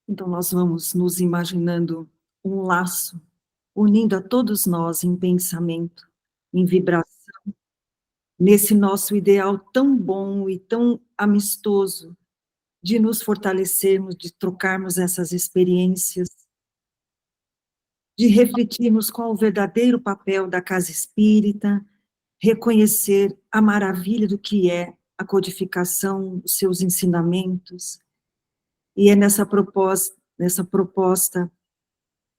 Então, nós vamos nos imaginando um laço unindo a todos nós em pensamento, em vibração, nesse nosso ideal tão bom e tão amistoso de nos fortalecermos, de trocarmos essas experiências, de refletirmos qual o verdadeiro papel da casa espírita, reconhecer a maravilha do que é a codificação, os seus ensinamentos, e é nessa proposta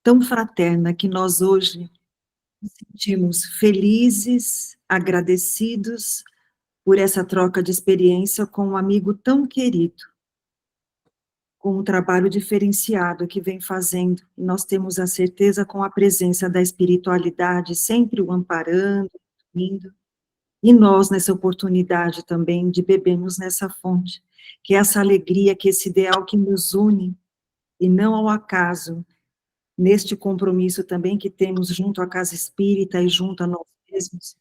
tão fraterna que nós hoje nos sentimos felizes, agradecidos por essa troca de experiência com um amigo tão querido, com um trabalho diferenciado que vem fazendo. E nós temos a certeza, com a presença da espiritualidade sempre o amparando, indo, e nós nessa oportunidade também de bebermos nessa fonte, que é essa alegria, que é esse ideal que nos une, e não ao acaso, neste compromisso também que temos junto à casa espírita e junto a nós mesmos,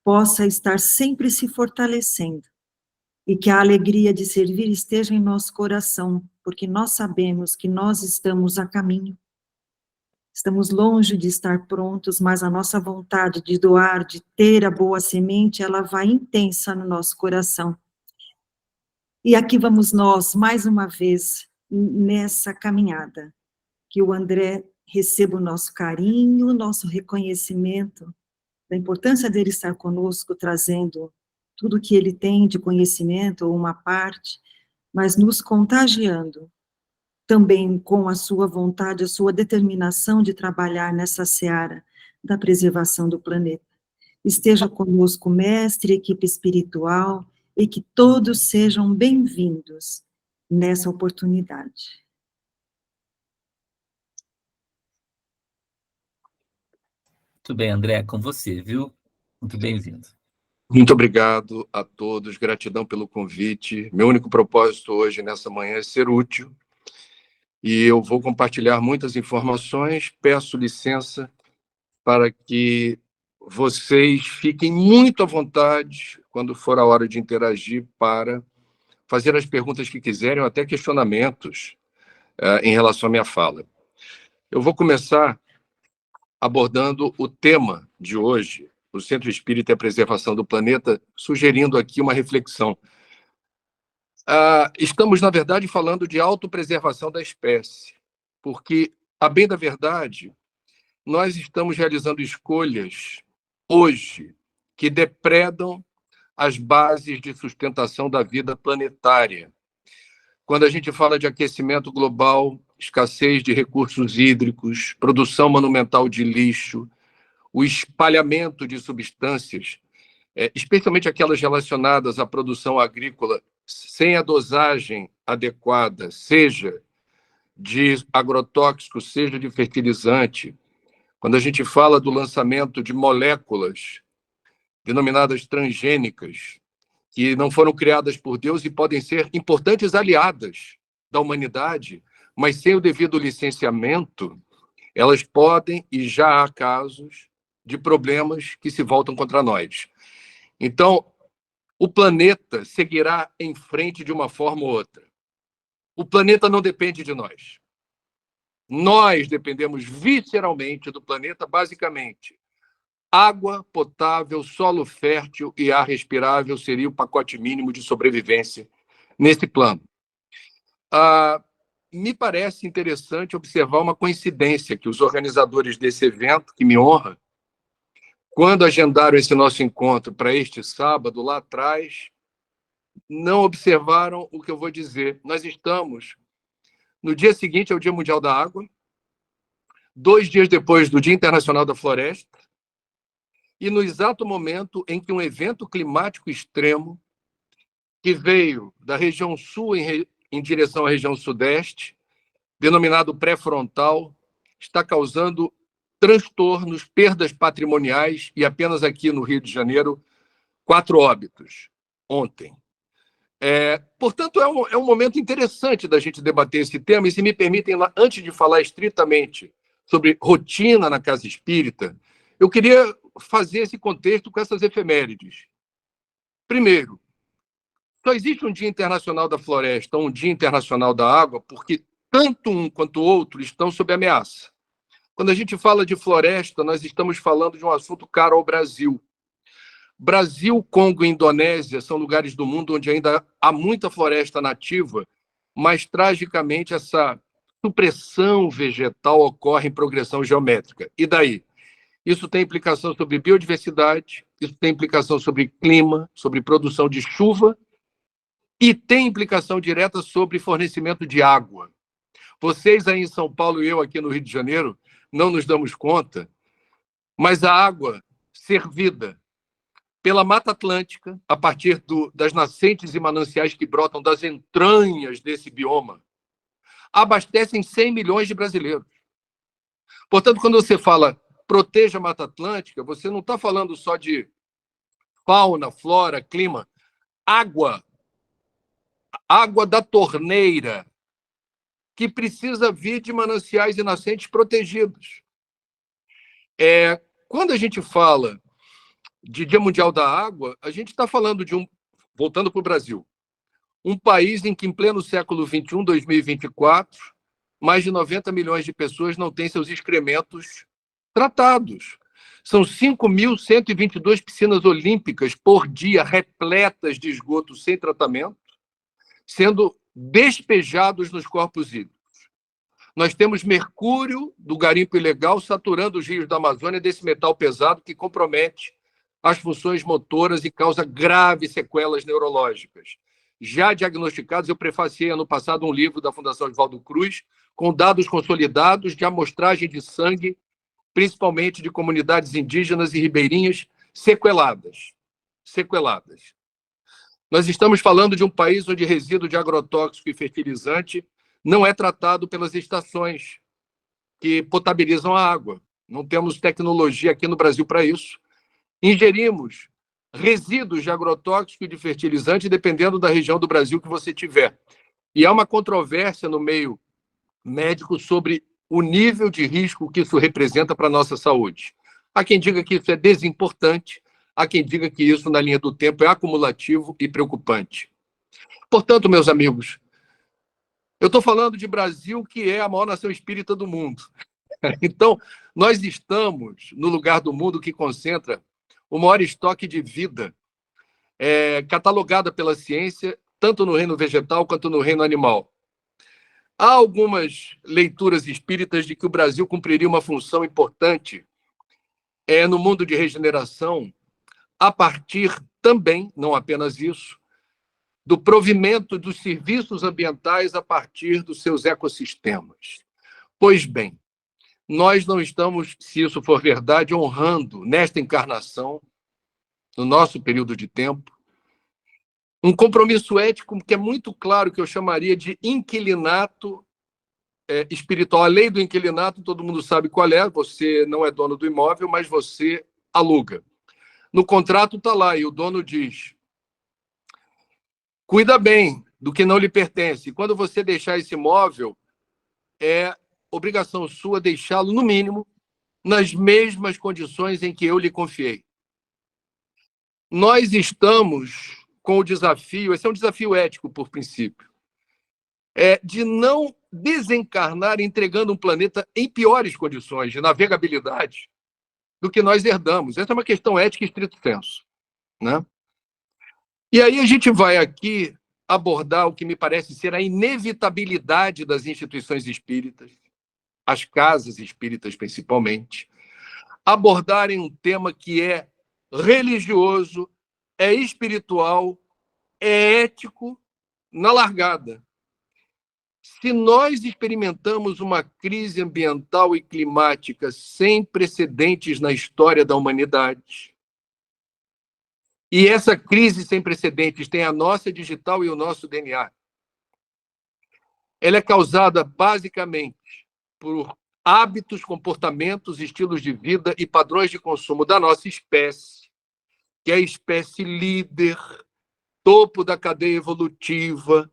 possa estar sempre se fortalecendo, e que a alegria de servir esteja em nosso coração, porque nós sabemos que nós estamos a caminho, estamos longe de estar prontos, mas a nossa vontade de doar, de ter a boa semente, ela vai intensa no nosso coração. E aqui vamos nós, mais uma vez, nessa caminhada, que o André receba o nosso carinho, o nosso reconhecimento, da importância dele estar conosco, trazendo tudo o que ele tem de conhecimento, ou uma parte, mas nos contagiando, também com a sua vontade, a sua determinação de trabalhar nessa seara da preservação do planeta. Esteja conosco, mestre, equipe espiritual, e que todos sejam bem-vindos nessa oportunidade. Muito bem, André, com você, viu? Muito bem-vindo. Muito obrigado a todos, gratidão pelo convite. Meu único propósito hoje, nessa manhã, é ser útil, e eu vou compartilhar muitas informações. Peço licença para que vocês fiquem muito à vontade quando for a hora de interagir, para fazer as perguntas que quiserem, ou até questionamentos em relação à minha fala. Eu vou começar abordando o tema de hoje, o Centro Espírita e a Preservação do Planeta, sugerindo aqui uma reflexão. Estamos, na verdade, falando de autopreservação da espécie, porque, a bem da verdade, nós estamos realizando escolhas hoje que depredam as bases de sustentação da vida planetária. Quando a gente fala de aquecimento global, escassez de recursos hídricos, produção monumental de lixo, o espalhamento de substâncias, especialmente aquelas relacionadas à produção agrícola, sem a dosagem adequada, seja de agrotóxico, seja de fertilizante. Quando a gente fala do lançamento de moléculas denominadas transgênicas, que não foram criadas por Deus e podem ser importantes aliadas da humanidade, mas sem o devido licenciamento, elas podem, e já há casos, de problemas que se voltam contra nós. Então, o planeta seguirá em frente de uma forma ou outra. O planeta não depende de nós. Nós dependemos visceralmente do planeta, basicamente. Água potável, solo fértil e ar respirável seria o pacote mínimo de sobrevivência nesse plano. Me parece interessante observar uma coincidência, que os organizadores desse evento, que me honra, quando agendaram esse nosso encontro para este sábado, lá atrás, não observaram o que eu vou dizer. Nós estamos no dia seguinte ao Dia Mundial da Água, 2 dias depois do Dia Internacional da Floresta, e no exato momento em que um evento climático extremo, que veio da região sul em direção à região sudeste, denominado pré-frontal, está causando transtornos, perdas patrimoniais, e apenas aqui no Rio de Janeiro, 4 óbitos ontem. Portanto, é um momento interessante da gente debater esse tema, e se me permitem, antes de falar estritamente sobre rotina na casa espírita, eu queria fazer esse contexto com essas efemérides. Primeiro, só existe um Dia Internacional da Floresta, um Dia Internacional da Água, porque tanto um quanto o outro estão sob ameaça. Quando a gente fala de floresta, nós estamos falando de um assunto caro ao Brasil. Brasil, Congo e Indonésia são lugares do mundo onde ainda há muita floresta nativa, mas, tragicamente, essa supressão vegetal ocorre em progressão geométrica. E daí? Isso tem implicação sobre biodiversidade, isso tem implicação sobre clima, sobre produção de chuva e tem implicação direta sobre fornecimento de água. Vocês aí em São Paulo e eu aqui no Rio de Janeiro não nos damos conta, mas a água servida pela Mata Atlântica, a partir das nascentes e mananciais que brotam das entranhas desse bioma, abastecem 100 milhões de brasileiros. Portanto, quando você fala proteja a Mata Atlântica, você não está falando só de fauna, flora, clima, água. Água da torneira, que precisa vir de mananciais e nascentes protegidos. Quando a gente fala de Dia Mundial da Água, a gente está falando de voltando para o Brasil, um país em que, em pleno século XXI, 2024, mais de 90 milhões de pessoas não têm seus excrementos tratados. São 5.122 piscinas olímpicas por dia repletas de esgoto sem tratamento, sendo despejados nos corpos hídricos. Nós temos mercúrio do garimpo ilegal saturando os rios da Amazônia desse metal pesado que compromete as funções motoras e causa graves sequelas neurológicas. Já diagnosticados, eu prefaciei ano passado um livro da Fundação Oswaldo Cruz com dados consolidados de amostragem de sangue, principalmente de comunidades indígenas e ribeirinhas sequeladas. Nós estamos falando de um país onde resíduo de agrotóxico e fertilizante não é tratado pelas estações que potabilizam a água. Não temos tecnologia aqui no Brasil para isso. Ingerimos resíduos de agrotóxico e de fertilizante dependendo da região do Brasil que você tiver. E há uma controvérsia no meio médico sobre o nível de risco que isso representa para a nossa saúde. Há quem diga que isso é desimportante, há quem diga que isso, na linha do tempo, é acumulativo e preocupante. Portanto, meus amigos, eu estou falando de Brasil, que é a maior nação espírita do mundo. Então, nós estamos no lugar do mundo que concentra o maior estoque de vida catalogada pela ciência, tanto no reino vegetal quanto no reino animal. Há algumas leituras espíritas de que o Brasil cumpriria uma função importante no mundo de regeneração, a partir também, não apenas isso, do provimento dos serviços ambientais a partir dos seus ecossistemas. Pois bem, nós não estamos, se isso for verdade, honrando nesta encarnação, no nosso período de tempo, um compromisso ético que é muito claro, que eu chamaria de inquilinato espiritual. A lei do inquilinato, todo mundo sabe qual é, você não é dono do imóvel, mas você aluga. No contrato está lá, e o dono diz: cuida bem do que não lhe pertence. Quando você deixar esse imóvel, é obrigação sua deixá-lo, no mínimo, nas mesmas condições em que eu lhe confiei. Nós estamos com o desafio, esse é um desafio ético, por princípio, de não desencarnar entregando um planeta em piores condições de navegabilidade do que nós herdamos. Essa é uma questão ética em estrito senso, né? E aí a gente vai aqui abordar o que me parece ser a inevitabilidade das instituições espíritas, as casas espíritas principalmente, abordarem um tema que é religioso, é espiritual, é ético na largada. Se nós experimentamos uma crise ambiental e climática sem precedentes na história da humanidade, e essa crise sem precedentes tem a nossa digital e o nosso DNA, ela é causada basicamente por hábitos, comportamentos, estilos de vida e padrões de consumo da nossa espécie, que é a espécie líder, topo da cadeia evolutiva,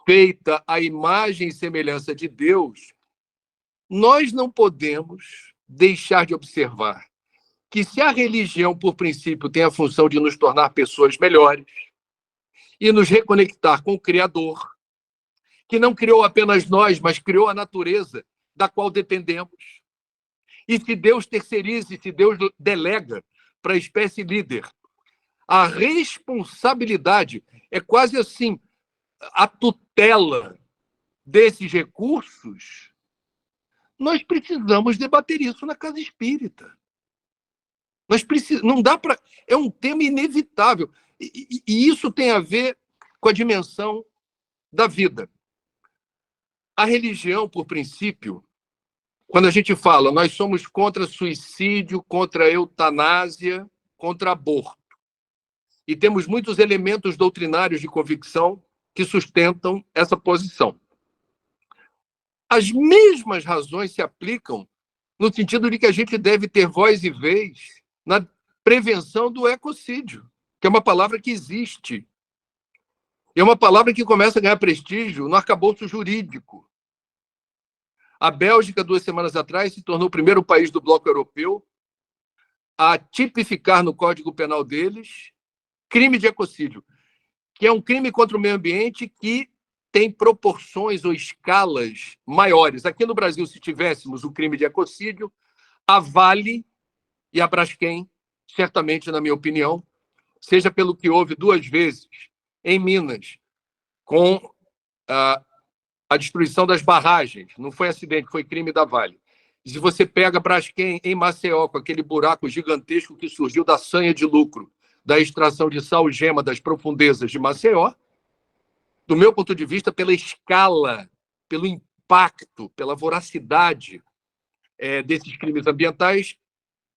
feita à imagem e semelhança de Deus. Nós não podemos deixar de observar que, se a religião, por princípio, tem a função de nos tornar pessoas melhores e nos reconectar com o Criador, que não criou apenas nós, mas criou a natureza da qual dependemos. E se Deus terceiriza, se Deus delega para a espécie líder, a responsabilidade é quase assim, a tutela desses recursos, nós precisamos debater isso na casa espírita. Não dá para... É um tema inevitável. E isso tem a ver com a dimensão da vida. A religião, por princípio, quando a gente fala, nós somos contra suicídio, contra eutanásia, contra aborto. E temos muitos elementos doutrinários de convicção que sustentam essa posição. As mesmas razões se aplicam no sentido de que a gente deve ter voz e vez na prevenção do ecocídio, que é uma palavra que existe. É uma palavra que começa a ganhar prestígio no arcabouço jurídico. A Bélgica, 2 semanas atrás, se tornou o primeiro país do bloco europeu a tipificar no Código Penal deles crime de ecocídio, que é um crime contra o meio ambiente que tem proporções ou escalas maiores. Aqui no Brasil, se tivéssemos o crime de ecocídio, a Vale e a Braskem, certamente, na minha opinião, seja pelo que houve 2 vezes em Minas, com a destruição das barragens, não foi acidente, foi crime da Vale. Se você pega Braskem em Maceió, com aquele buraco gigantesco que surgiu da sanha de lucro, da extração de sal gema das profundezas de Maceió, do meu ponto de vista, pela escala, pelo impacto, pela voracidade desses crimes ambientais,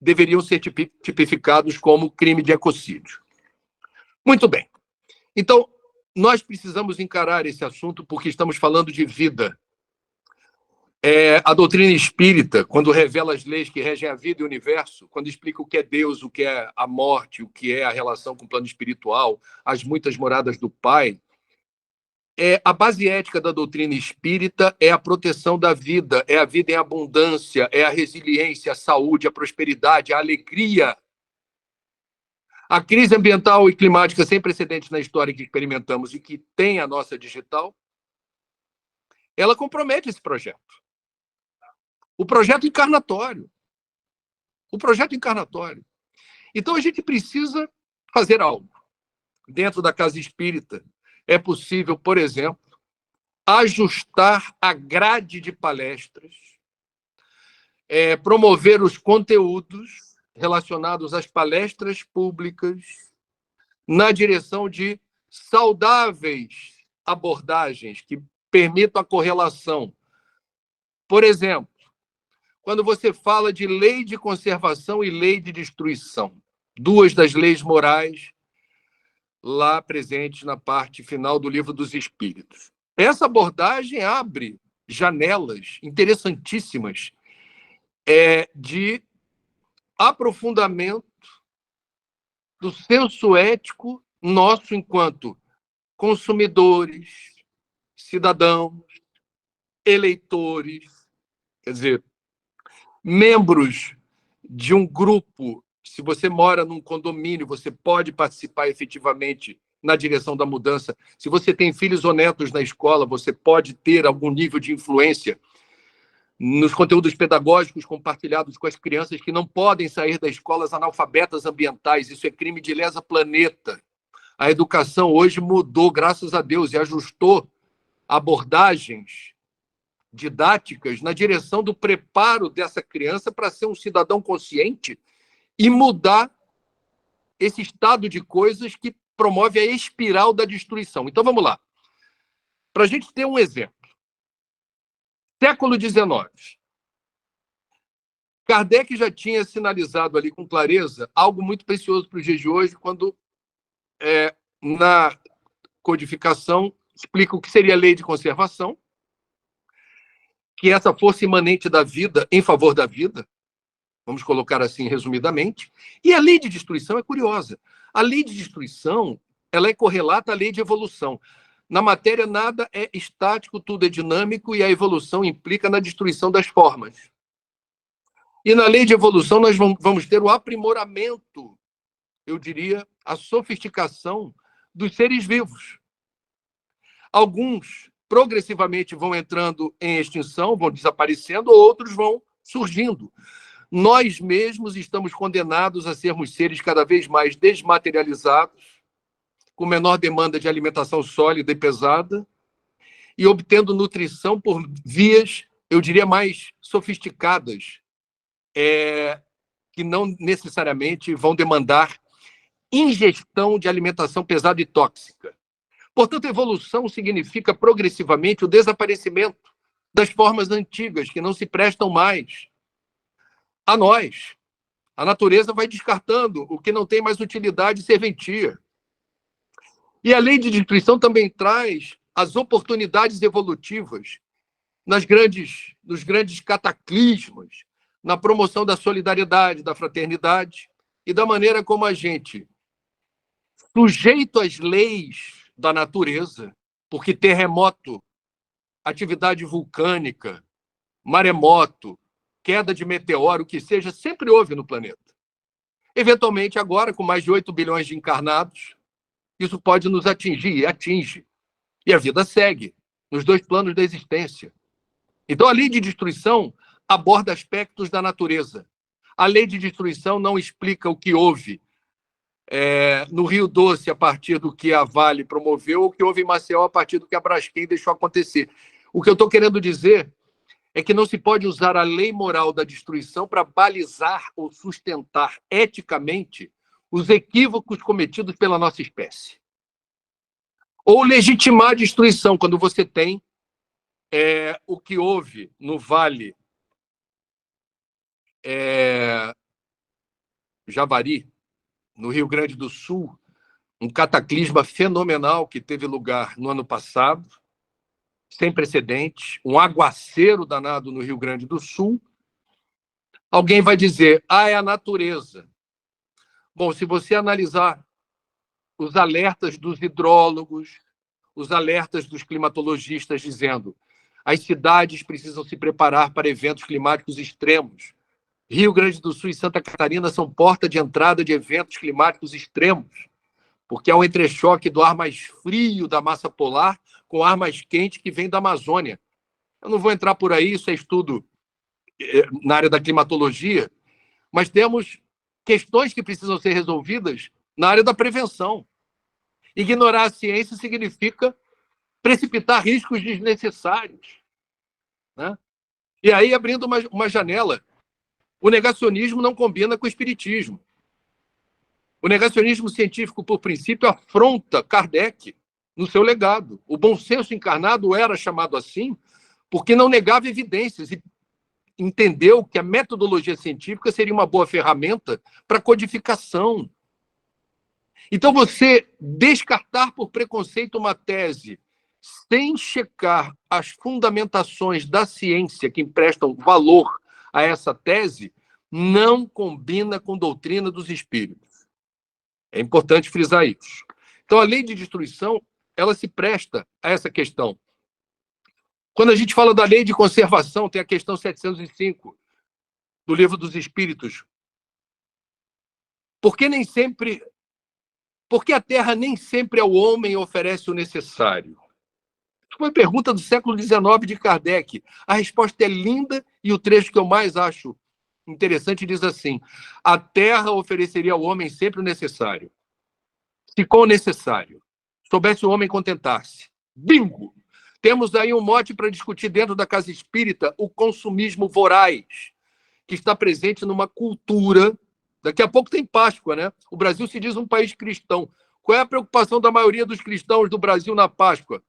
deveriam ser tipificados como crime de ecocídio. Muito bem. Então, nós precisamos encarar esse assunto porque estamos falando de vida. A doutrina espírita, quando revela as leis que regem a vida e o universo, quando explica o que é Deus, o que é a morte, o que é a relação com o plano espiritual, as muitas moradas do Pai, a base ética da doutrina espírita é a proteção da vida, é a vida em abundância, é a resiliência, a saúde, a prosperidade, a alegria. A crise ambiental e climática sem precedentes na história que experimentamos e que tem a nossa digital, ela compromete esse projeto. O projeto encarnatório. Então, a gente precisa fazer algo. Dentro da casa espírita, é possível, por exemplo, ajustar a grade de palestras, promover os conteúdos relacionados às palestras públicas na direção de saudáveis abordagens que permitam a correlação. Por exemplo, quando você fala de lei de conservação e lei de destruição, 2 das leis morais lá presentes na parte final do Livro dos Espíritos. Essa abordagem abre janelas interessantíssimas de aprofundamento do senso ético nosso enquanto consumidores, cidadãos, eleitores, quer dizer, membros de um grupo. Se você mora num condomínio, você pode participar efetivamente na direção da mudança. Se você tem filhos ou netos na escola, você pode ter algum nível de influência nos conteúdos pedagógicos compartilhados com as crianças que não podem sair das escolas analfabetas ambientais. Isso é crime de lesa planeta. A educação hoje mudou, graças a Deus, e ajustou abordagens didáticas na direção do preparo dessa criança para ser um cidadão consciente e mudar esse estado de coisas que promove a espiral da destruição. Então, vamos lá. Para a gente ter um exemplo. Século XIX. Kardec já tinha sinalizado ali com clareza algo muito precioso para os dias de hoje, quando, na codificação, explica o que seria a lei de conservação, que é essa força imanente da vida em favor da vida, vamos colocar assim resumidamente, e a lei de destruição é curiosa. A lei de destruição, ela é correlata à lei de evolução. Na matéria, nada é estático, tudo é dinâmico, e a evolução implica na destruição das formas. E na lei de evolução, nós vamos ter o aprimoramento, eu diria, a sofisticação dos seres vivos. Alguns progressivamente vão entrando em extinção, vão desaparecendo, outros vão surgindo. Nós mesmos estamos condenados a sermos seres cada vez mais desmaterializados, com menor demanda de alimentação sólida e pesada, e obtendo nutrição por vias, eu diria, mais sofisticadas, que não necessariamente vão demandar ingestão de alimentação pesada e tóxica. Portanto, evolução significa progressivamente o desaparecimento das formas antigas, que não se prestam mais a nós. A natureza vai descartando o que não tem mais utilidade e serventia. E a lei de destruição também traz as oportunidades evolutivas nos grandes cataclismos, na promoção da solidariedade, da fraternidade e da maneira como a gente, sujeito às leis da natureza, porque terremoto, atividade vulcânica, maremoto, queda de meteoro, o que seja, sempre houve no planeta. Eventualmente, agora, com mais de 8 bilhões de encarnados, isso pode nos atingir, e atinge. E a vida segue, nos dois planos da existência. Então, a lei de destruição aborda aspectos da natureza. A lei de destruição não explica o que houve no Rio Doce a partir do que a Vale promoveu, ou o que houve em Maceió a partir do que a Braskem deixou acontecer. O que eu estou querendo dizer é que não se pode usar a lei moral da destruição para balizar ou sustentar eticamente os equívocos cometidos pela nossa espécie. Ou legitimar a destruição, quando você tem o que houve no Vale Javari, no Rio Grande do Sul, um cataclisma fenomenal que teve lugar no ano passado, sem precedentes, um aguaceiro danado no Rio Grande do Sul. Alguém vai dizer, é a natureza. Bom, se você analisar os alertas dos hidrólogos, os alertas dos climatologistas dizendo as cidades precisam se preparar para eventos climáticos extremos. Rio Grande do Sul e Santa Catarina são porta de entrada de eventos climáticos extremos, porque é o entrechoque do ar mais frio da massa polar com o ar mais quente que vem da Amazônia. Eu não vou entrar por aí, isso é estudo na área da climatologia, mas temos questões que precisam ser resolvidas na área da prevenção. Ignorar a ciência significa precipitar riscos desnecessários, né? E aí, abrindo uma janela, o negacionismo não combina com o espiritismo. O negacionismo científico, por princípio, afronta Kardec no seu legado. O bom senso encarnado era chamado assim porque não negava evidências e entendeu que a metodologia científica seria uma boa ferramenta para codificação. Então, você descartar por preconceito uma tese sem checar as fundamentações da ciência que emprestam valor a essa tese não combina com a doutrina dos espíritos. É importante frisar isso. Então, a lei de destruição, ela se presta a essa questão. Quando a gente fala da lei de conservação, tem a questão 705 do Livro dos Espíritos. Por que a Terra nem sempre ao homem oferece o necessário? Foi uma pergunta do século XIX de Kardec. A resposta é linda e o trecho que eu mais acho interessante diz assim: a Terra ofereceria ao homem sempre o necessário. Se com o necessário soubesse o homem contentar-se. Bingo! Temos aí um mote para discutir dentro da casa espírita o consumismo voraz, que está presente numa cultura. Daqui a pouco tem Páscoa, né? O Brasil se diz um país cristão. Qual é a preocupação da maioria dos cristãos do Brasil na Páscoa?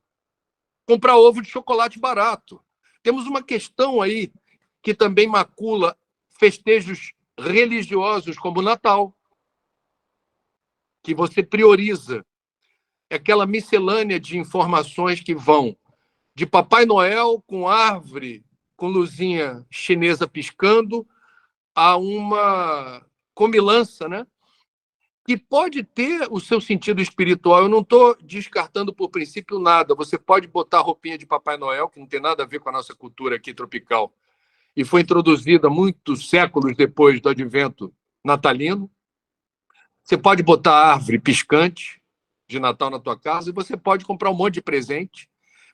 Comprar ovo de chocolate barato. Temos uma questão aí que também macula festejos religiosos como o Natal, que você prioriza. É aquela miscelânea de informações que vão de Papai Noel com árvore, com luzinha chinesa piscando, a uma comilança, né? Que pode ter o seu sentido espiritual. Eu não estou descartando por princípio nada. Você pode botar roupinha de Papai Noel, que não tem nada a ver com a nossa cultura aqui tropical, e foi introduzida muitos séculos depois do advento natalino. Você pode botar árvore piscante de Natal na tua casa e você pode comprar um monte de presente,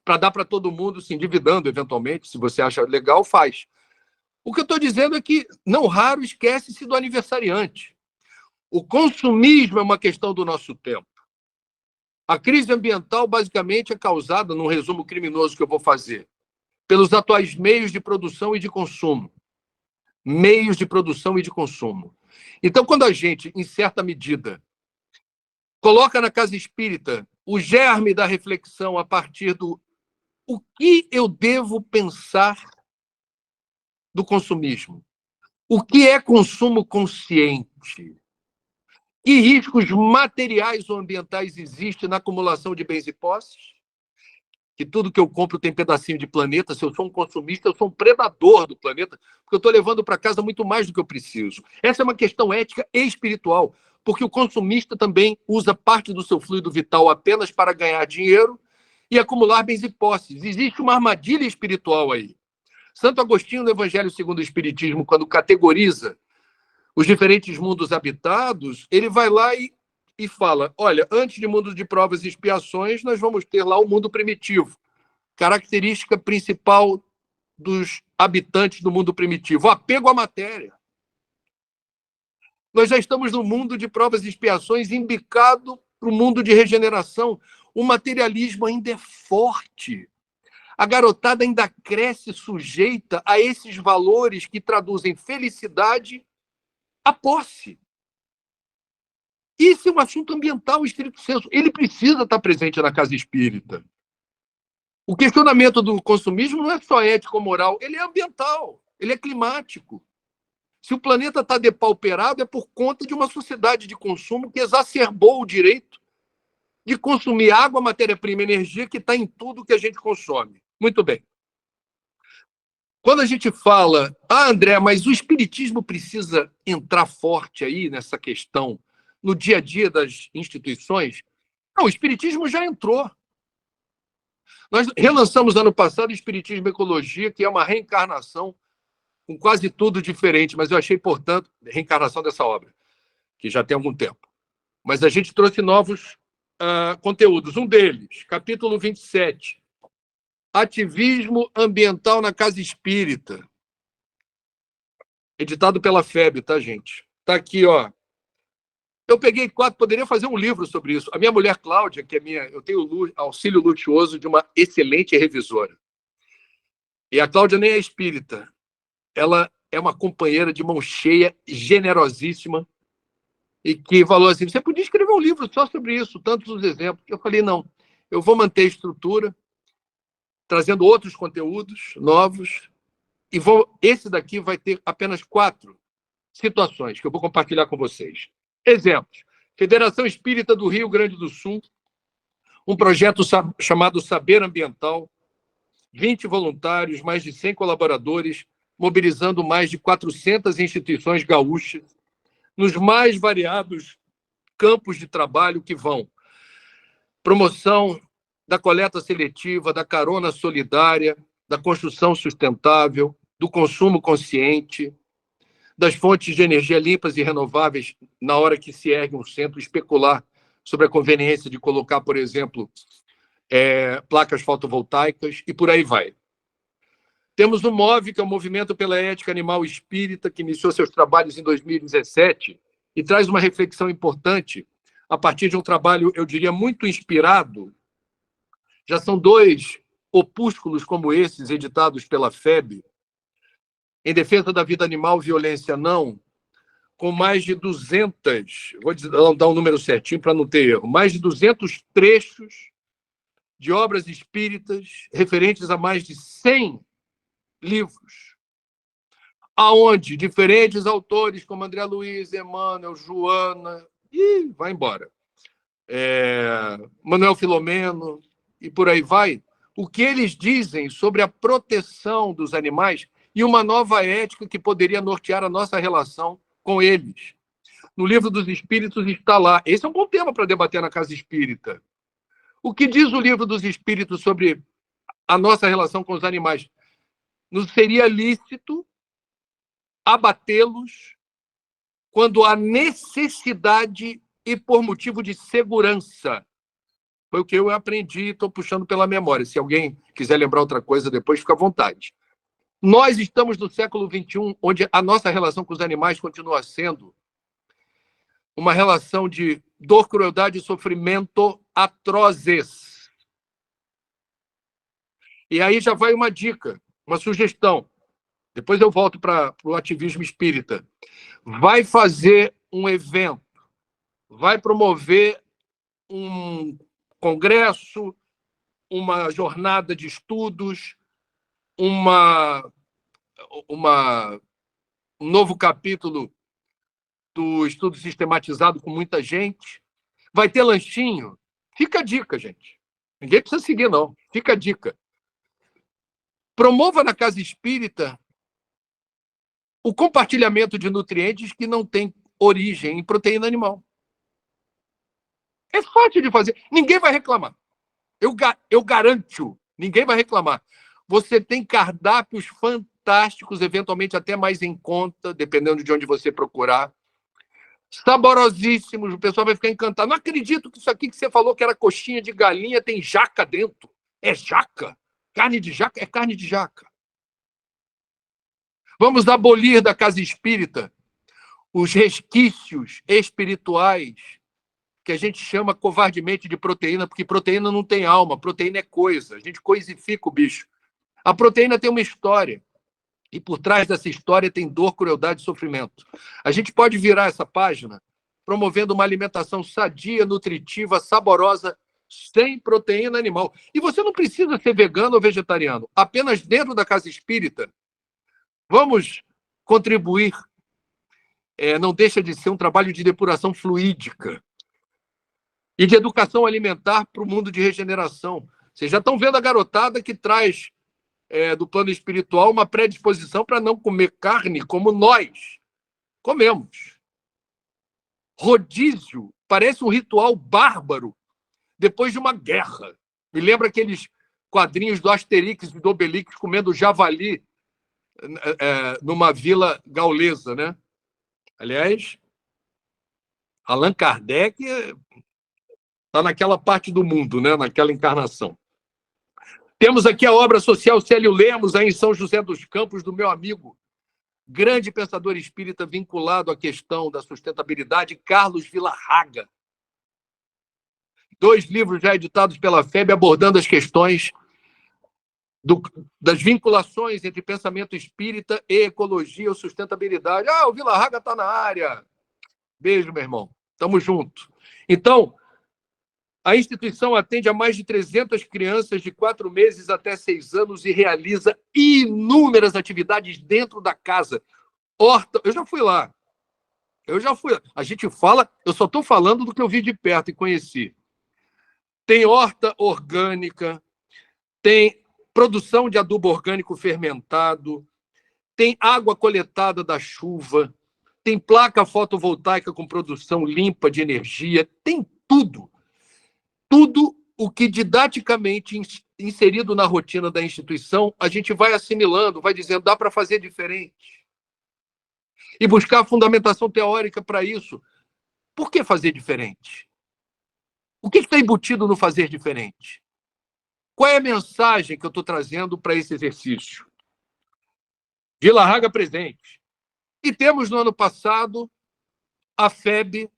para dar para todo mundo, se endividando eventualmente, se você acha legal, faz. O que eu estou dizendo é que, não raro, esquece-se do aniversariante. O consumismo é uma questão do nosso tempo. A crise ambiental, basicamente, é causada, num resumo criminoso que eu vou fazer, pelos atuais meios de produção e de consumo. Meios de produção e de consumo. Então, quando a gente, em certa medida, coloca na casa espírita o germe da reflexão a partir do o que eu devo pensar do consumismo? O que é consumo consciente? Que riscos materiais ou ambientais existem na acumulação de bens e posses? Que tudo que eu compro tem pedacinho de planeta. Se eu sou um consumista, eu sou um predador do planeta, porque eu estou levando para casa muito mais do que eu preciso. Essa é uma questão ética e espiritual, porque o consumista também usa parte do seu fluido vital apenas para ganhar dinheiro e acumular bens e posses. Existe uma armadilha espiritual aí. Santo Agostinho, no Evangelho segundo o Espiritismo, quando categoriza os diferentes mundos habitados, ele vai lá e fala, olha, antes de mundo de provas e expiações, nós vamos ter lá o mundo primitivo. Característica principal dos habitantes do mundo primitivo, o apego à matéria. Nós já estamos no mundo de provas e expiações, embicado para o mundo de regeneração. O materialismo ainda é forte. A garotada ainda cresce sujeita a esses valores que traduzem felicidade à posse. Isso é um assunto ambiental, estrito senso. Ele precisa estar presente na casa espírita. O questionamento do consumismo não é só ético ou moral, ele é ambiental, ele é climático. Se o planeta está depauperado, é por conta de uma sociedade de consumo que exacerbou o direito de consumir água, matéria-prima e energia que está em tudo que a gente consome. Muito bem. Quando a gente fala, André, mas o espiritismo precisa entrar forte aí nessa questão no dia a dia das instituições? Não, o espiritismo já entrou. Nós relançamos ano passado o Espiritismo e Ecologia, que é uma reencarnação com quase tudo diferente, mas eu achei, portanto, reencarnação dessa obra, que já tem algum tempo. Mas a gente trouxe novos conteúdos. Um deles, capítulo 27, Ativismo Ambiental na Casa Espírita, editado pela FEB, tá, gente? Tá aqui, ó. Eu peguei 4, poderia fazer um livro sobre isso. A minha mulher, Cláudia, que é eu tenho auxílio luxuoso de uma excelente revisora. E a Cláudia nem é espírita. Ela é uma companheira de mão cheia, generosíssima, e que falou assim, você podia escrever um livro só sobre isso, tantos os exemplos. Eu falei, não, eu vou manter a estrutura, trazendo outros conteúdos novos, e esse daqui vai ter apenas 4 situações que eu vou compartilhar com vocês. Exemplos. Federação Espírita do Rio Grande do Sul, um projeto chamado Saber Ambiental, 20 voluntários, mais de 100 colaboradores, mobilizando mais de 400 instituições gaúchas, nos mais variados campos de trabalho que vão promoção da coleta seletiva, da carona solidária, da construção sustentável, do consumo consciente, das fontes de energia limpas e renováveis na hora que se ergue um centro, especular sobre a conveniência de colocar, por exemplo, placas fotovoltaicas e por aí vai. Temos o MOVE, que é o Movimento pela Ética Animal Espírita, que iniciou seus trabalhos em 2017 e traz uma reflexão importante a partir de um trabalho, eu diria, muito inspirado. Já são 2 opúsculos como esses, editados pela FEB, em defesa da vida animal, violência não, com mais de 200, vou dar um número certinho para não ter erro, mais de 200 trechos de obras espíritas referentes a mais de 100 livros, aonde diferentes autores, como André Luiz, Emmanuel, Joana, e vai embora, Manuel Filomeno, e por aí vai, o que eles dizem sobre a proteção dos animais e uma nova ética que poderia nortear a nossa relação com eles. No Livro dos Espíritos está lá. Esse é um bom tema para debater na Casa Espírita. O que diz o Livro dos Espíritos sobre a nossa relação com os animais? Nos seria lícito abatê-los quando há necessidade e por motivo de segurança. Foi o que eu aprendi e estou puxando pela memória. Se alguém quiser lembrar outra coisa depois, fica à vontade. Nós estamos no século XXI, onde a nossa relação com os animais continua sendo uma relação de dor, crueldade e sofrimento atrozes. E aí já vai uma dica, uma sugestão. Depois eu volto para o ativismo espírita. Vai fazer um evento, vai promover um congresso, uma jornada de estudos, um novo capítulo do estudo sistematizado com muita gente. Vai ter lanchinho. Fica a dica, gente. Ninguém precisa seguir, não. Fica a dica. Promova na casa espírita o compartilhamento de nutrientes que não tem origem em proteína animal. É fácil de fazer. Ninguém vai reclamar. Eu garanto, ninguém vai reclamar. Você tem cardápios fantásticos, eventualmente até mais em conta, dependendo de onde você procurar. Saborosíssimos, o pessoal vai ficar encantado. Não acredito que isso aqui que você falou que era coxinha de galinha tem jaca dentro. É jaca? Carne de jaca? É carne de jaca. Vamos abolir da casa espírita os resquícios espirituais que a gente chama covardemente de proteína, porque proteína não tem alma, proteína é coisa. A gente coisifica o bicho. A proteína tem uma história. E por trás dessa história tem dor, crueldade e sofrimento. A gente pode virar essa página promovendo uma alimentação sadia, nutritiva, saborosa, sem proteína animal. E você não precisa ser vegano ou vegetariano. Apenas dentro da casa espírita, vamos contribuir. Não deixa de ser um trabalho de depuração fluídica e de educação alimentar para o mundo de regeneração. Vocês já estão vendo a garotada que traz do plano espiritual uma predisposição para não comer carne como nós comemos. Rodízio parece um ritual bárbaro depois de uma guerra. Me lembra aqueles quadrinhos do Asterix e do Obelix comendo javali numa vila gaulesa, né? Aliás, Allan Kardec está naquela parte do mundo, né? Naquela encarnação. Temos aqui a obra social Célio Lemos, aí em São José dos Campos, do meu amigo, grande pensador espírita vinculado à questão da sustentabilidade, Carlos Villarraga. 2 livros já editados pela FEB abordando as questões das vinculações entre pensamento espírita e ecologia ou sustentabilidade. O Villarraga está na área. Beijo, meu irmão. Tamo junto. Então, a instituição atende a mais de 300 crianças de 4 meses até 6 anos e realiza inúmeras atividades dentro da casa. Horta, eu já fui lá. A gente fala, eu só estou falando do que eu vi de perto e conheci. Tem horta orgânica, tem produção de adubo orgânico fermentado, tem água coletada da chuva, tem placa fotovoltaica com produção limpa de energia, tem tudo. Tudo o que didaticamente inserido na rotina da instituição, a gente vai assimilando, vai dizendo, dá para fazer diferente. E buscar a fundamentação teórica para isso. Por que fazer diferente? O que está embutido no fazer diferente? Qual é a mensagem que eu estou trazendo para esse exercício? Villarraga presente. E temos no ano passado a FEB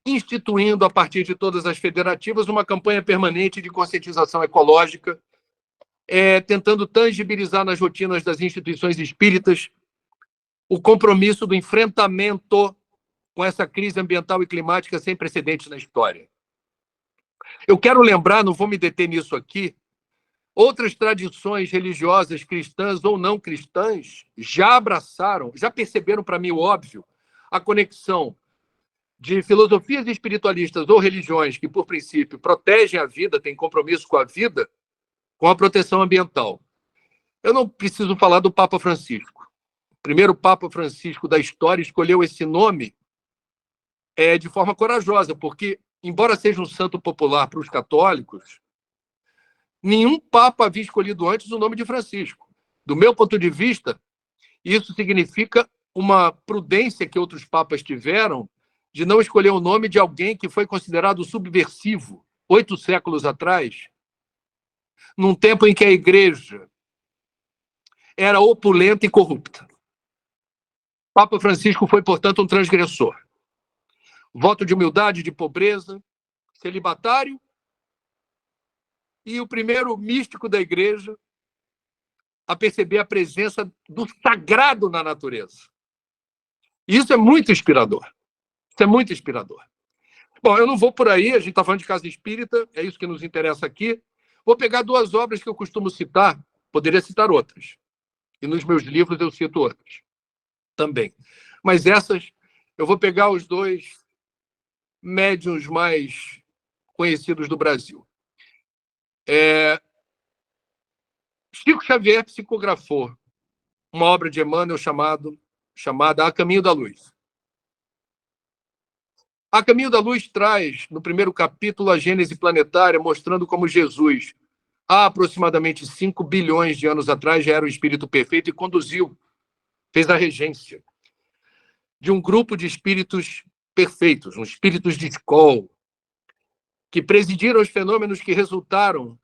instituindo, a partir de todas as federativas, uma campanha permanente de conscientização ecológica, tentando tangibilizar nas rotinas das instituições espíritas o compromisso do enfrentamento com essa crise ambiental e climática sem precedentes na história. Eu quero lembrar, não vou me deter nisso aqui, outras tradições religiosas, cristãs ou não cristãs, já abraçaram, já perceberam para mim o óbvio, a conexão de filosofias espiritualistas ou religiões que, por princípio, protegem a vida, têm compromisso com a vida, com a proteção ambiental. Eu não preciso falar do Papa Francisco. O primeiro Papa Francisco da história escolheu esse nome de forma corajosa, porque, embora seja um santo popular para os católicos, nenhum Papa havia escolhido antes o nome de Francisco. Do meu ponto de vista, isso significa uma prudência que outros papas tiveram de não escolher o nome de alguém que foi considerado subversivo 8 séculos atrás, num tempo em que a igreja era opulenta e corrupta. Papa Francisco foi, portanto, um transgressor. Voto de humildade, de pobreza, celibatário, e o primeiro místico da igreja a perceber a presença do sagrado na natureza. Isso é muito inspirador. Isso é muito inspirador. Bom, eu não vou por aí, a gente está falando de casa espírita, é isso que nos interessa aqui. Vou pegar 2 obras que eu costumo citar, poderia citar outras. E nos meus livros eu cito outras também. Mas essas, eu vou pegar os 2 médiuns mais conhecidos do Brasil. Chico Xavier psicografou uma obra de Emmanuel chamada A Caminho da Luz. A Caminho da Luz traz, no primeiro capítulo, a gênese planetária, mostrando como Jesus, há aproximadamente 5 bilhões de anos atrás, já era o espírito perfeito e conduziu, fez a regência de um grupo de espíritos perfeitos, uns espíritos de escola, que presidiram os fenômenos que resultaram,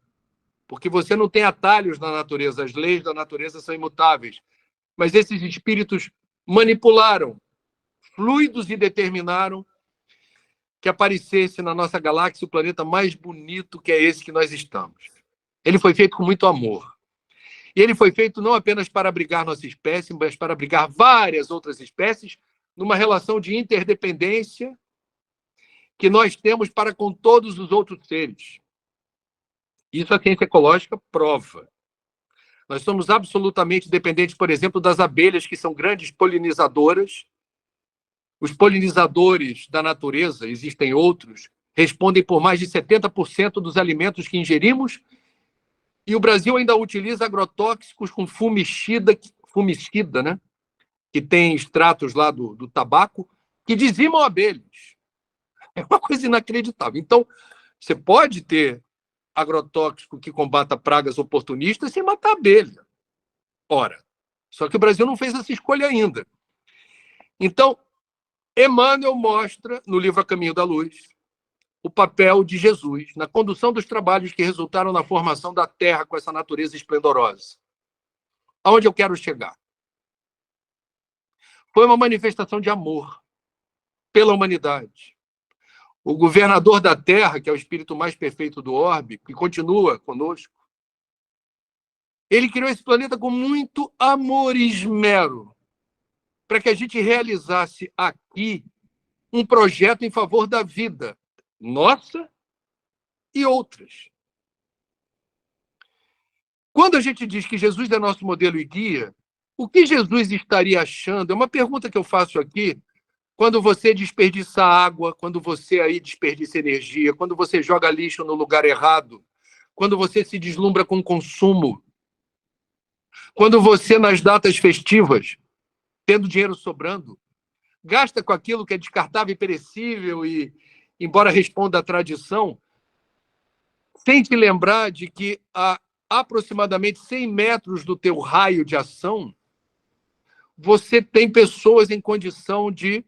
porque você não tem atalhos na natureza, as leis da natureza são imutáveis, mas esses espíritos manipularam fluidos e determinaram que aparecesse na nossa galáxia o planeta mais bonito, que é esse que nós estamos. Ele foi feito com muito amor. E ele foi feito não apenas para abrigar nossa espécie, mas para abrigar várias outras espécies, numa relação de interdependência que nós temos para com todos os outros seres. Isso a ciência ecológica prova. Nós somos absolutamente dependentes, por exemplo, das abelhas, que são grandes polinizadoras. Os polinizadores da natureza, existem outros, respondem por mais de 70% dos alimentos que ingerimos, e o Brasil ainda utiliza agrotóxicos com fumicida, né? Que tem extratos lá do tabaco, que dizimam abelhas. É uma coisa inacreditável. Então, você pode ter agrotóxico que combata pragas oportunistas sem matar abelha. Ora, só que o Brasil não fez essa escolha ainda. Então, Emmanuel mostra, no livro A Caminho da Luz, o papel de Jesus na condução dos trabalhos que resultaram na formação da Terra com essa natureza esplendorosa. Aonde eu quero chegar? Foi uma manifestação de amor pela humanidade. O governador da Terra, que é o espírito mais perfeito do orbe, que continua conosco, ele criou esse planeta com muito amor e esmero para que a gente realizasse aqui um projeto em favor da vida nossa e outras. Quando a gente diz que Jesus é nosso modelo e guia, o que Jesus estaria achando? É uma pergunta que eu faço aqui. Quando você desperdiça água, quando você aí desperdiça energia, quando você joga lixo no lugar errado, quando você se deslumbra com o consumo, quando você, nas datas festivas, tendo dinheiro sobrando, gasta com aquilo que é descartável e perecível e, embora responda à tradição, sem te lembrar de que a aproximadamente 100 metros do teu raio de ação, você tem pessoas em condição de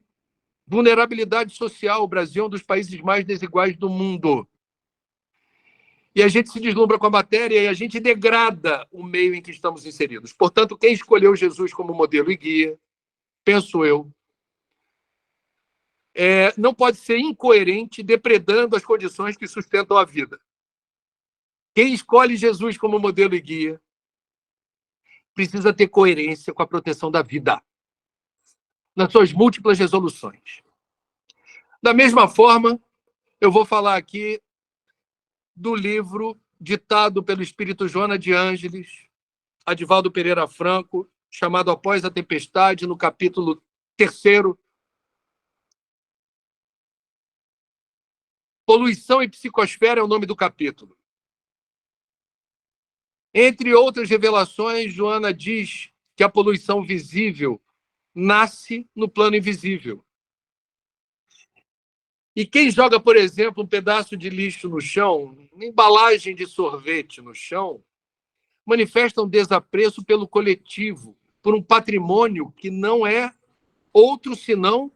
vulnerabilidade social. O Brasil é um dos países mais desiguais do mundo. E a gente se deslumbra com a matéria e a gente degrada o meio em que estamos inseridos. Portanto, quem escolheu Jesus como modelo e guia, penso eu, não pode ser incoerente, depredando as condições que sustentam a vida. Quem escolhe Jesus como modelo e guia precisa ter coerência com a proteção da vida, nas suas múltiplas resoluções. Da mesma forma, eu vou falar aqui do livro ditado pelo espírito Joana de Ângeles, Adivaldo Pereira Franco, chamado Após a Tempestade, no capítulo 3º, Poluição e Psicosfera é o nome do capítulo. Entre outras revelações, Joana diz que a poluição visível nasce no plano invisível. E quem joga, por exemplo, um pedaço de lixo no chão, uma embalagem de sorvete no chão, manifesta um desapreço pelo coletivo, por um patrimônio que não é outro senão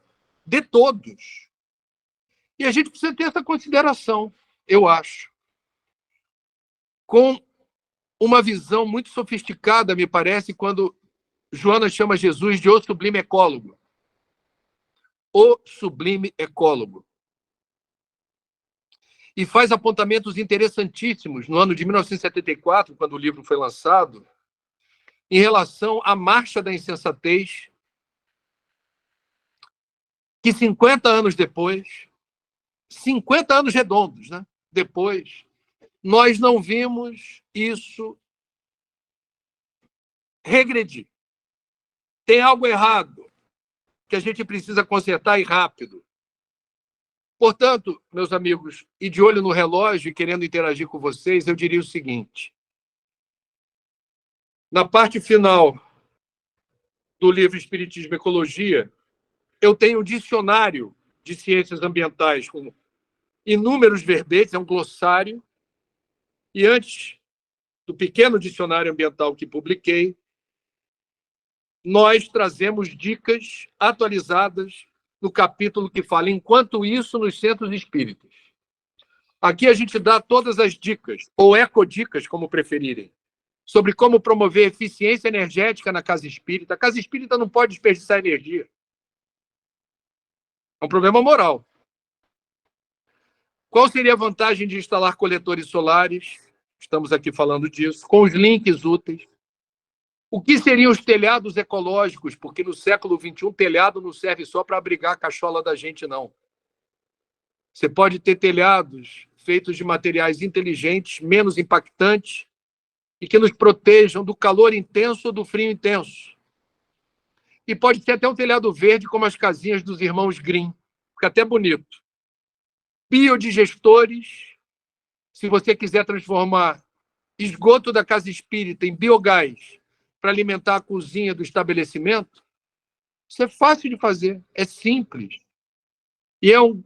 de todos. E a gente precisa ter essa consideração. eu acho, com uma visão muito sofisticada, me parece, quando Joana chama Jesus de o sublime ecólogo. O sublime ecólogo. E faz apontamentos interessantíssimos no ano de 1974, quando o livro foi lançado, em relação à marcha da insensatez, que 50 anos depois, 50 anos redondos, né? Depois, nós não vimos isso regredir. Tem algo errado que a gente precisa consertar e rápido. Portanto, meus amigos, e de olho no relógio e querendo interagir com vocês, eu diria o seguinte. Na parte final do livro Espiritismo e Ecologia, eu tenho um dicionário de ciências ambientais com inúmeros verbetes, é um glossário, e antes do pequeno dicionário ambiental que publiquei, nós trazemos dicas atualizadas no capítulo que fala Enquanto Isso nos Centros Espíritas. Aqui a gente dá todas as dicas, ou ecodicas, como preferirem, sobre como promover eficiência energética na casa espírita. A casa espírita não pode desperdiçar energia. É um problema moral. Qual seria a vantagem de instalar coletores solares? Estamos aqui falando disso, com os links úteis. O que seriam os telhados ecológicos? Porque no século XXI, telhado não serve só para abrigar a cachola da gente, não. Você pode ter telhados feitos de materiais inteligentes, menos impactantes, e que nos protejam do calor intenso ou do frio intenso. E pode ter até um telhado verde, como as casinhas dos irmãos Grimm. Fica até bonito. Biodigestores, se você quiser transformar esgoto da casa espírita em biogás para alimentar a cozinha do estabelecimento, isso é fácil de fazer, é simples. E é um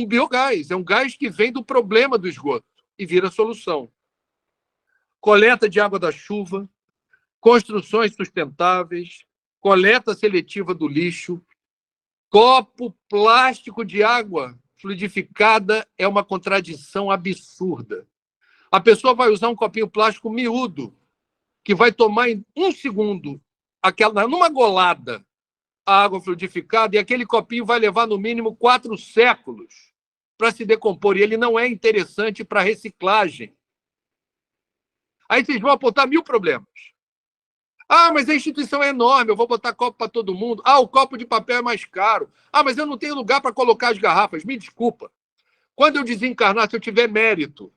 biogás, é um gás que vem do problema do esgoto e vira solução. Coleta de água da chuva, construções sustentáveis, coleta seletiva do lixo, copo plástico de água fluidificada é uma contradição absurda. A pessoa vai usar um copinho plástico miúdo, que vai tomar em 1 segundo, numa golada, a água fluidificada, e aquele copinho vai levar no mínimo 4 séculos para se decompor, e ele não é interessante para reciclagem. Aí vocês vão apontar 1000 problemas. Ah, mas a instituição é enorme, eu vou botar copo para todo mundo. Ah, o copo de papel é mais caro. Ah, mas eu não tenho lugar para colocar as garrafas. Me desculpa. Quando eu desencarnar, se eu tiver mérito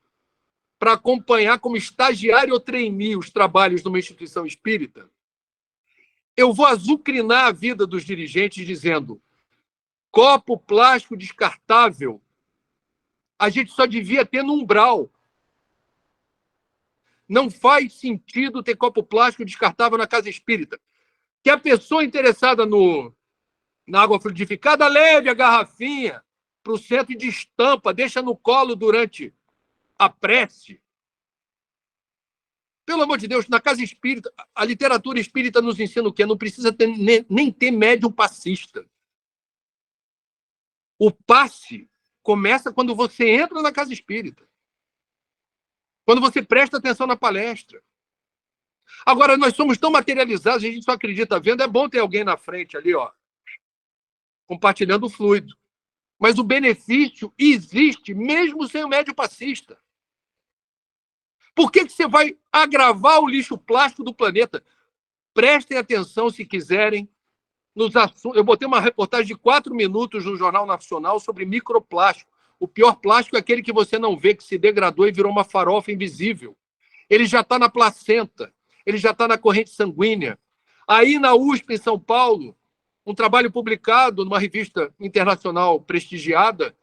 para acompanhar como estagiário ou trainee os trabalhos de uma instituição espírita, eu vou azucrinar a vida dos dirigentes dizendo: copo plástico descartável, a gente só devia ter no umbral. Não faz sentido ter copo plástico descartável na casa espírita. Que a pessoa interessada na água fluidificada leve a garrafinha para o centro de estampa, deixa no colo durante a prece. Pelo amor de Deus, na casa espírita, a literatura espírita nos ensina o quê? Não precisa nem ter médium passista. O passe começa quando você entra na casa espírita. Quando você presta atenção na palestra. Agora, nós somos tão materializados, a gente só acredita vendo. É bom ter alguém na frente ali, ó, compartilhando o fluido. Mas o benefício existe mesmo sem o médium passista. Por que você vai agravar o lixo plástico do planeta? Prestem atenção, se quiserem, nos assuntos. Eu botei uma reportagem de 4 minutos no Jornal Nacional sobre microplástico. O pior plástico é aquele que você não vê, que se degradou e virou uma farofa invisível. Ele já está na placenta, ele já está na corrente sanguínea. Aí, na USP, em São Paulo, um trabalho publicado numa revista internacional prestigiada,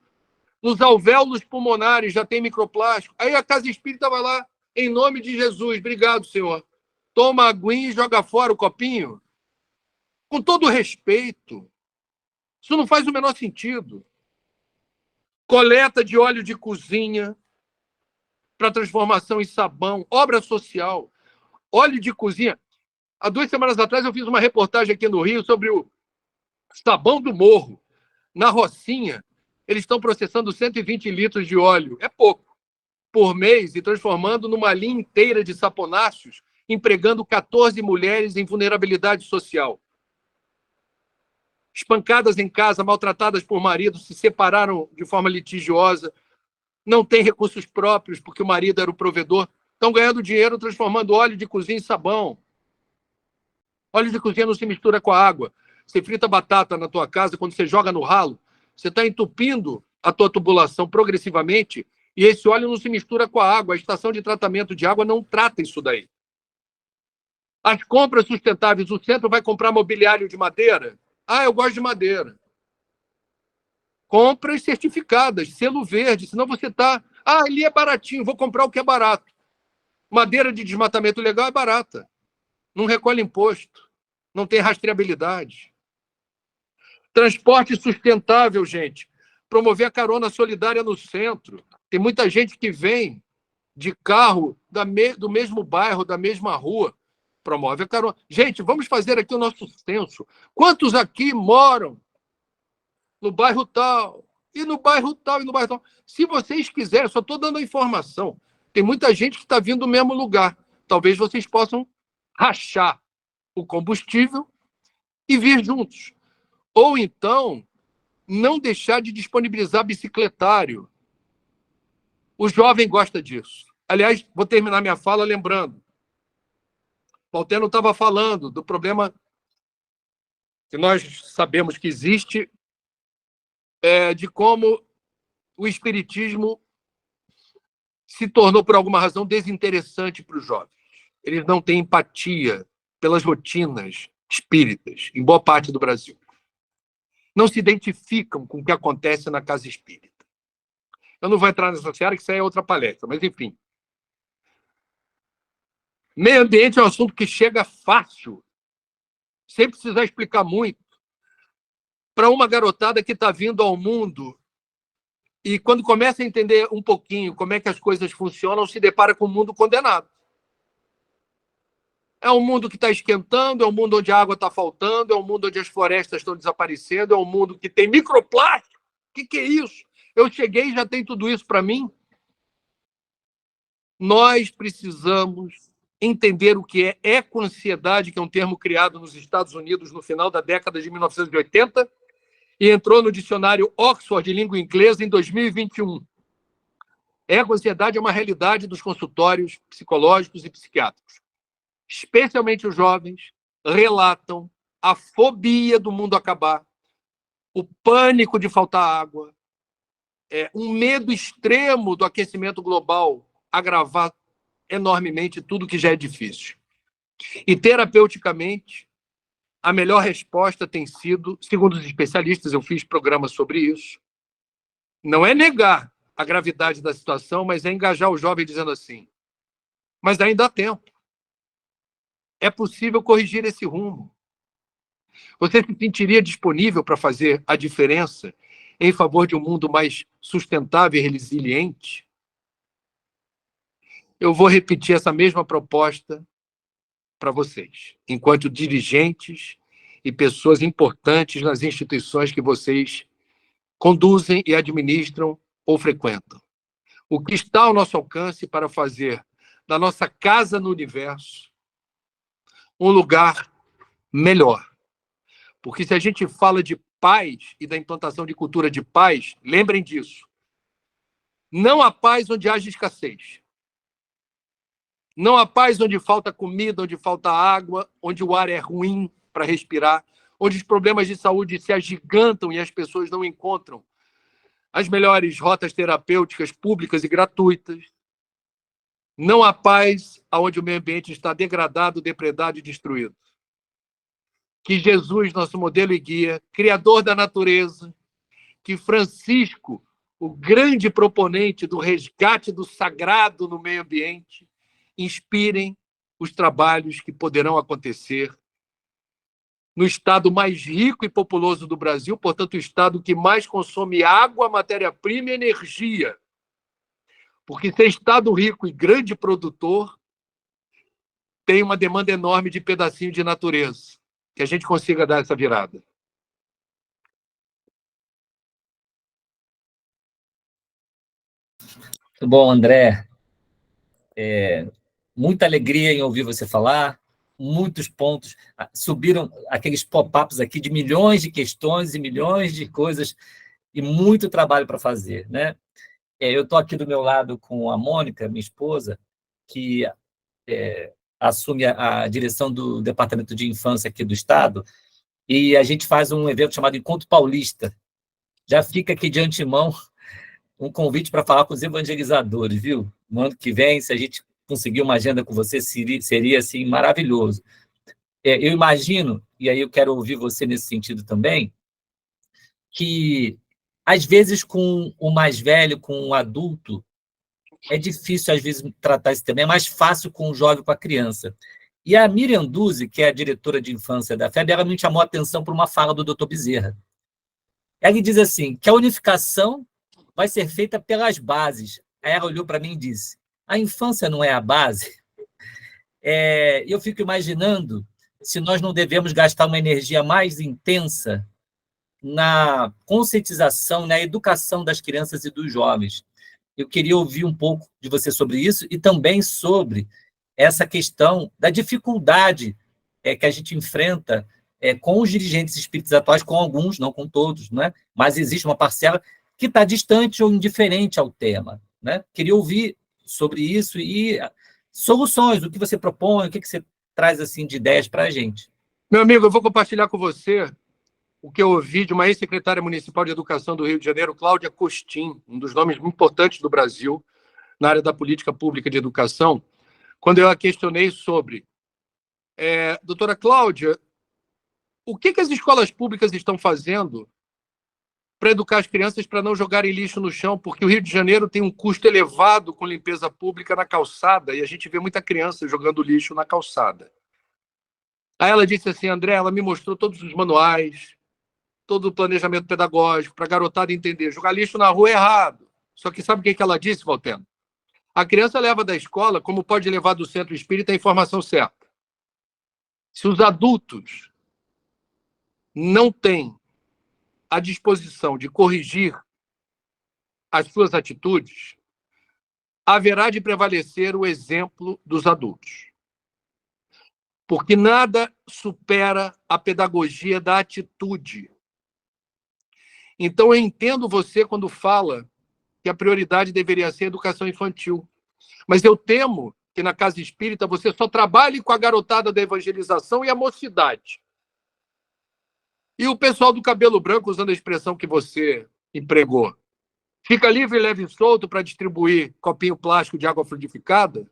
nos alvéolos pulmonares já tem microplástico. Aí a Casa Espírita vai lá, em nome de Jesus, obrigado, senhor. Toma a aguinha e joga fora o copinho. Com todo respeito. Isso não faz o menor sentido. Coleta de óleo de cozinha para transformação em sabão, obra social. Óleo de cozinha. Há 2 semanas atrás eu fiz uma reportagem aqui no Rio sobre o sabão do morro. Na Rocinha, eles estão processando 120 litros de óleo. É pouco. por mês e transformando numa linha inteira de saponáceos, empregando 14 mulheres em vulnerabilidade social. Espancadas em casa, maltratadas por marido, se separaram de forma litigiosa, não têm recursos próprios porque o marido era o provedor, estão ganhando dinheiro transformando óleo de cozinha em sabão. Óleo de cozinha não se mistura com a água. Você frita batata na tua casa, quando você joga no ralo, você está entupindo a tua tubulação progressivamente e esse óleo não se mistura com a água. A estação de tratamento de água não trata isso daí. As compras sustentáveis, o centro vai comprar mobiliário de madeira? Ah, eu gosto de madeira. Compras certificadas, selo verde, senão você está... Ah, ali é baratinho, vou comprar o que é barato. Madeira de desmatamento legal é barata. Não recolhe imposto, não tem rastreabilidade. Transporte sustentável, gente. Promover a carona solidária no centro. Tem muita gente que vem de carro do mesmo bairro, da mesma rua. Promove a carona. Gente, vamos fazer aqui o nosso censo. Quantos aqui moram no bairro tal, e no bairro tal, e no bairro tal? Se vocês quiserem, só estou dando a informação. Tem muita gente que está vindo do mesmo lugar. Talvez vocês possam rachar o combustível e vir juntos. Ou então, não deixar de disponibilizar bicicletário. O jovem gosta disso. Aliás, vou terminar minha fala lembrando. Paulteno estava falando do problema que nós sabemos que existe, de como o espiritismo se tornou, por alguma razão, desinteressante para os jovens. Eles não têm empatia pelas rotinas espíritas, em boa parte do Brasil. Não se identificam com o que acontece na casa espírita. Eu não vou entrar nessa seara, que isso aí é outra palestra, mas enfim. Meio ambiente é um assunto que chega fácil, sem precisar explicar muito, para uma garotada que está vindo ao mundo e, quando começa a entender um pouquinho como é que as coisas funcionam, se depara com um mundo condenado. É um mundo que está esquentando, é um mundo onde a água está faltando, é um mundo onde as florestas estão desaparecendo, é um mundo que tem microplástico. O que é isso? Eu cheguei e já tem tudo isso para mim. Nós precisamos entender o que é eco-ansiedade, que é um termo criado nos Estados Unidos no final da década de 1980 e entrou no dicionário Oxford de língua inglesa em 2021. Eco-ansiedade é uma realidade dos consultórios psicológicos e psiquiátricos. Especialmente os jovens relatam a fobia do mundo acabar, o pânico de faltar água, um medo extremo do aquecimento global agravar enormemente tudo que já é difícil. E, terapeuticamente, a melhor resposta tem sido, segundo os especialistas, eu fiz programa sobre isso, não é negar a gravidade da situação, mas é engajar o jovem dizendo assim, mas ainda há tempo. É possível corrigir esse rumo. Você se sentiria disponível para fazer a diferença em favor de um mundo mais sustentável e resiliente? Eu vou repetir essa mesma proposta para vocês, enquanto dirigentes e pessoas importantes nas instituições que vocês conduzem e administram ou frequentam. O que está ao nosso alcance para fazer da nossa casa no universo um lugar melhor. Porque se a gente fala de paz e da implantação de cultura de paz, lembrem disso. Não há paz onde haja escassez. Não há paz onde falta comida, onde falta água, onde o ar é ruim para respirar, onde os problemas de saúde se agigantam e as pessoas não encontram as melhores rotas terapêuticas públicas e gratuitas. Não há paz onde o meio ambiente está degradado, depredado e destruído. Que Jesus, nosso modelo e guia, criador da natureza, que Francisco, o grande proponente do resgate do sagrado no meio ambiente, inspirem os trabalhos que poderão acontecer no estado mais rico e populoso do Brasil, portanto, o estado que mais consome água, matéria-prima e energia. Porque ser estado rico e grande produtor tem uma demanda enorme de pedacinho de natureza. Que a gente consiga dar essa virada. Muito bom, André. Muita alegria em ouvir você falar, muitos pontos. Subiram aqueles pop-ups aqui de milhões de questões e milhões de coisas e muito trabalho para fazer, né? Eu estou aqui do meu lado com a Mônica, minha esposa, que assume a direção do Departamento de Infância aqui do Estado, e a gente faz um evento chamado Encontro Paulista. Já fica aqui de antemão um convite para falar com os evangelizadores, viu? No ano que vem, se a gente conseguir uma agenda com você, seria assim, maravilhoso. Eu imagino, e aí eu quero ouvir você nesse sentido também, que, às vezes, com o mais velho, com o adulto, é difícil, às vezes, tratar esse tema. É mais fácil com o jovem, com a criança. E a Miriam Duzzi, que é a diretora de infância da FEB, ela me chamou a atenção por uma fala do Dr. Bezerra. Ela diz assim, que a unificação vai ser feita pelas bases. Aí ela olhou para mim e disse, a infância não é a base? Eu fico imaginando se nós não devemos gastar uma energia mais intensa na conscientização, na educação das crianças e dos jovens. Eu queria ouvir um pouco de você sobre isso e também sobre essa questão da dificuldade que a gente enfrenta com os dirigentes espíritas atuais, com alguns, não com todos, né? Mas existe uma parcela que está distante ou indiferente ao tema, né? Queria ouvir sobre isso e soluções, o que você propõe, o que você traz assim, de ideias para a gente. Meu amigo, eu vou compartilhar com você o que eu ouvi de uma ex-secretária municipal de educação do Rio de Janeiro, Cláudia Costin, um dos nomes importantes do Brasil na área da política pública de educação, quando eu a questionei sobre, doutora Cláudia, o que as escolas públicas estão fazendo para educar as crianças para não jogarem lixo no chão, porque o Rio de Janeiro tem um custo elevado com limpeza pública na calçada e a gente vê muita criança jogando lixo na calçada. Aí ela disse assim, André, ela me mostrou todos os manuais, todo o planejamento pedagógico, para a garotada entender, jogar lixo na rua é errado. Só que sabe o que ela disse, Valteno? A criança leva da escola, como pode levar do centro espírita, a informação certa. Se os adultos não têm a disposição de corrigir as suas atitudes, haverá de prevalecer o exemplo dos adultos. Porque nada supera a pedagogia da atitude. Então, eu entendo você quando fala que a prioridade deveria ser a educação infantil. Mas eu temo que na casa espírita você só trabalhe com a garotada da evangelização e a mocidade. E o pessoal do cabelo branco, usando a expressão que você empregou, fica livre, leve e solto para distribuir copinho plástico de água fluidificada,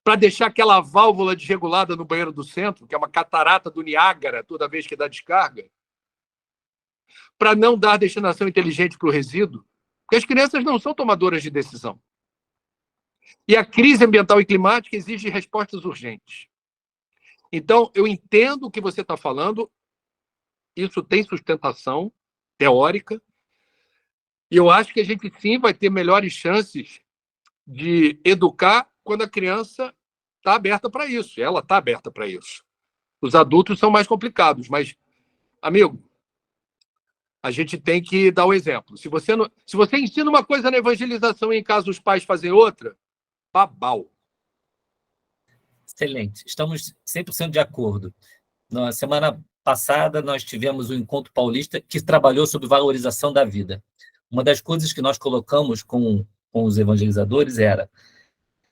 para deixar aquela válvula desregulada no banheiro do centro, que é uma catarata do Niágara toda vez que dá descarga, para não dar destinação inteligente para o resíduo, porque as crianças não são tomadoras de decisão. E a crise ambiental e climática exige respostas urgentes. Então, eu entendo o que você está falando, isso tem sustentação teórica, e eu acho que a gente sim vai ter melhores chances de educar quando a criança está aberta para isso, ela está aberta para isso. Os adultos são mais complicados, mas, amigo, a gente tem que dar o exemplo. Se você ensina uma coisa na evangelização e em casa os pais fazem outra, babau. Excelente, estamos 100% de acordo. Na semana passada, nós tivemos o Encontro Paulista, que trabalhou sobre valorização da vida. Uma das coisas que nós colocamos com os evangelizadores era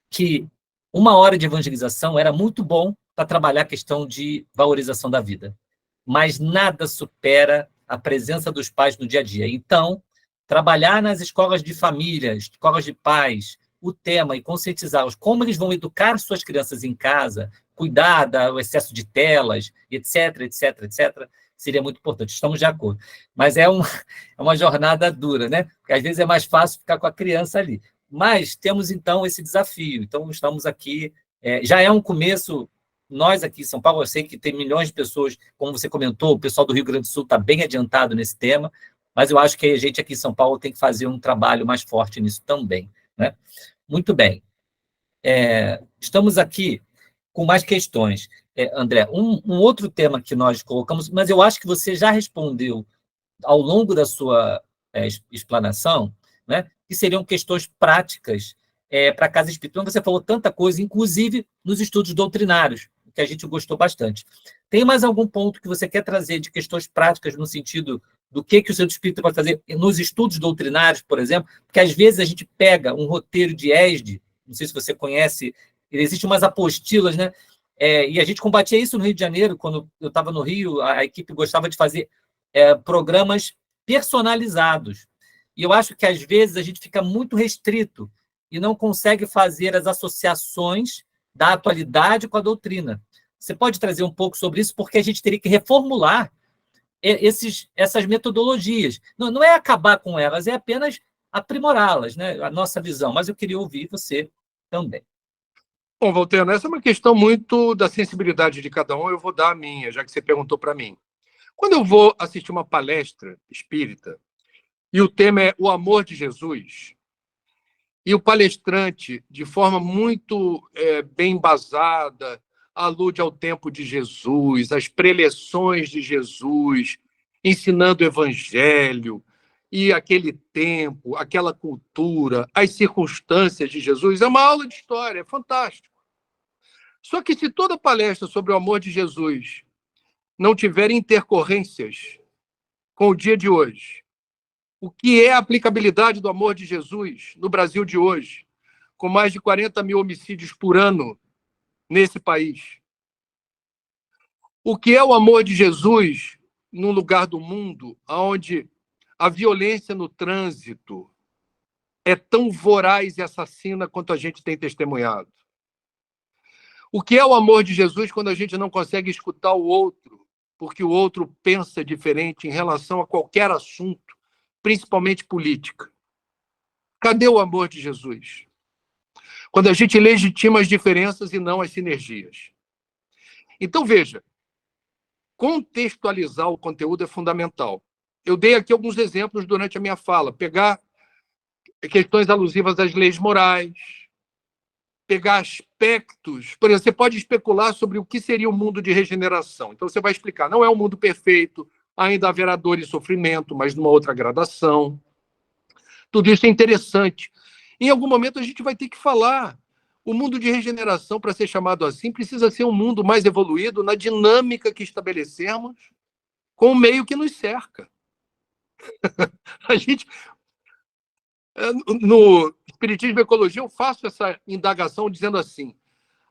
que 1 hora de evangelização era muito bom para trabalhar a questão de valorização da vida, mas nada supera a presença dos pais no dia a dia. Então, trabalhar nas escolas de família, escolas de pais, o tema e conscientizá-los, como eles vão educar suas crianças em casa, cuidar do excesso de telas, etc., etc., etc., seria muito importante. Estamos de acordo. Mas é uma jornada dura, né? Porque às vezes é mais fácil ficar com a criança ali. Mas temos, então, esse desafio. Então, estamos aqui. Já é um começo. Nós aqui em São Paulo, eu sei que tem milhões de pessoas, como você comentou, o pessoal do Rio Grande do Sul está bem adiantado nesse tema, mas eu acho que a gente aqui em São Paulo tem que fazer um trabalho mais forte nisso também, né? Muito bem. Estamos aqui com mais questões. André, um outro tema que nós colocamos, mas eu acho que você já respondeu ao longo da sua explanação, né, que seriam questões práticas para a casa espírita. Então, você falou tanta coisa, inclusive nos estudos doutrinários, que a gente gostou bastante. Tem mais algum ponto que você quer trazer de questões práticas no sentido do que o centro espírita pode fazer nos estudos doutrinários, por exemplo? Porque às vezes a gente pega um roteiro de ESD, não sei se você conhece, existem umas apostilas, né? E a gente combatia isso no Rio de Janeiro, quando eu estava no Rio, a equipe gostava de fazer programas personalizados. E eu acho que, às vezes, a gente fica muito restrito e não consegue fazer as associações da atualidade com a doutrina. Você pode trazer um pouco sobre isso, porque a gente teria que reformular essas metodologias. Não é acabar com elas, é apenas aprimorá-las, né? A nossa visão. Mas eu queria ouvir você também. Bom, Voltaire, essa é uma questão muito da sensibilidade de cada um. Eu vou dar a minha, já que você perguntou para mim. Quando eu vou assistir uma palestra espírita e o tema é o amor de Jesus, e o palestrante, de forma muito bem embasada, alude ao tempo de Jesus, às preleções de Jesus, ensinando o evangelho, e aquele tempo, aquela cultura, as circunstâncias de Jesus, é uma aula de história, é fantástico. Só que se toda palestra sobre o amor de Jesus não tiver intercorrências com o dia de hoje, o que é a aplicabilidade do amor de Jesus no Brasil de hoje, com mais de 40 mil homicídios por ano nesse país? O que é o amor de Jesus num lugar do mundo onde a violência no trânsito é tão voraz e assassina quanto a gente tem testemunhado? O que é o amor de Jesus quando a gente não consegue escutar o outro, porque o outro pensa diferente em relação a qualquer assunto, principalmente política? Cadê o amor de Jesus? Quando a gente legitima as diferenças e não as sinergias. Então, veja, contextualizar o conteúdo é fundamental. Eu dei aqui alguns exemplos durante a minha fala. Pegar questões alusivas às leis morais, pegar aspectos... Por exemplo, você pode especular sobre o que seria o mundo de regeneração. Então, você vai explicar, não é um mundo perfeito, ainda haverá dor e sofrimento, mas numa outra gradação. Tudo isso é interessante. Em algum momento, a gente vai ter que falar. O mundo de regeneração, para ser chamado assim, precisa ser um mundo mais evoluído na dinâmica que estabelecemos com o meio que nos cerca. A gente... No Espiritismo e Ecologia, eu faço essa indagação dizendo assim,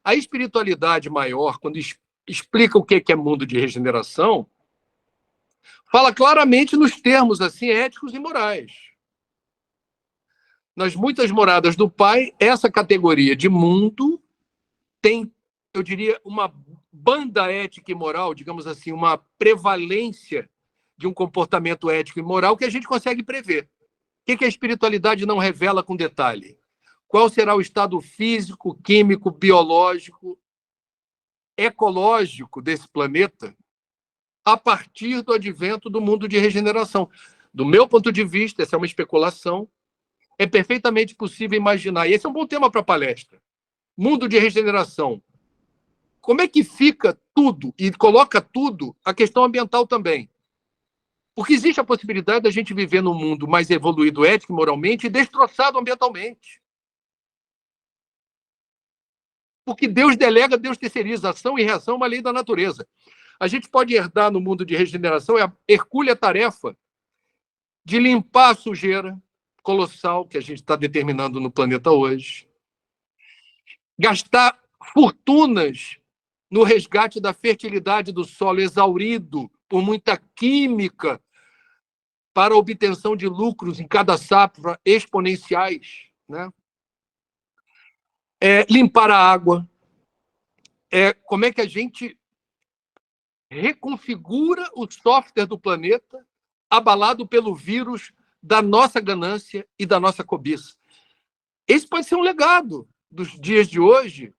a espiritualidade maior, quando explica o que é mundo de regeneração, fala claramente nos termos assim, éticos e morais. Nas muitas moradas do Pai, essa categoria de mundo tem, eu diria, uma banda ética e moral, digamos assim, uma prevalência de um comportamento ético e moral que a gente consegue prever. O que a espiritualidade não revela com detalhe? Qual será o estado físico, químico, biológico, ecológico desse planeta a partir do advento do mundo de regeneração? Do meu ponto de vista, essa é uma especulação, é perfeitamente possível imaginar, e esse é um bom tema para a palestra, mundo de regeneração. Como é que fica tudo, e coloca tudo, a questão ambiental também? Porque existe a possibilidade da gente viver num mundo mais evoluído ético e moralmente e destroçado ambientalmente. Porque Deus delega, Deus terceiriza. Ação e reação é uma lei da natureza. A gente pode herdar no mundo de regeneração a hercúlea tarefa de limpar a sujeira colossal que a gente está determinando no planeta hoje. Gastar fortunas no resgate da fertilidade do solo exaurido por muita química para a obtenção de lucros em cada safra exponenciais, né? Limpar a água. Como é que a gente reconfigura o software do planeta abalado pelo vírus da nossa ganância e da nossa cobiça. Esse pode ser um legado dos dias de hoje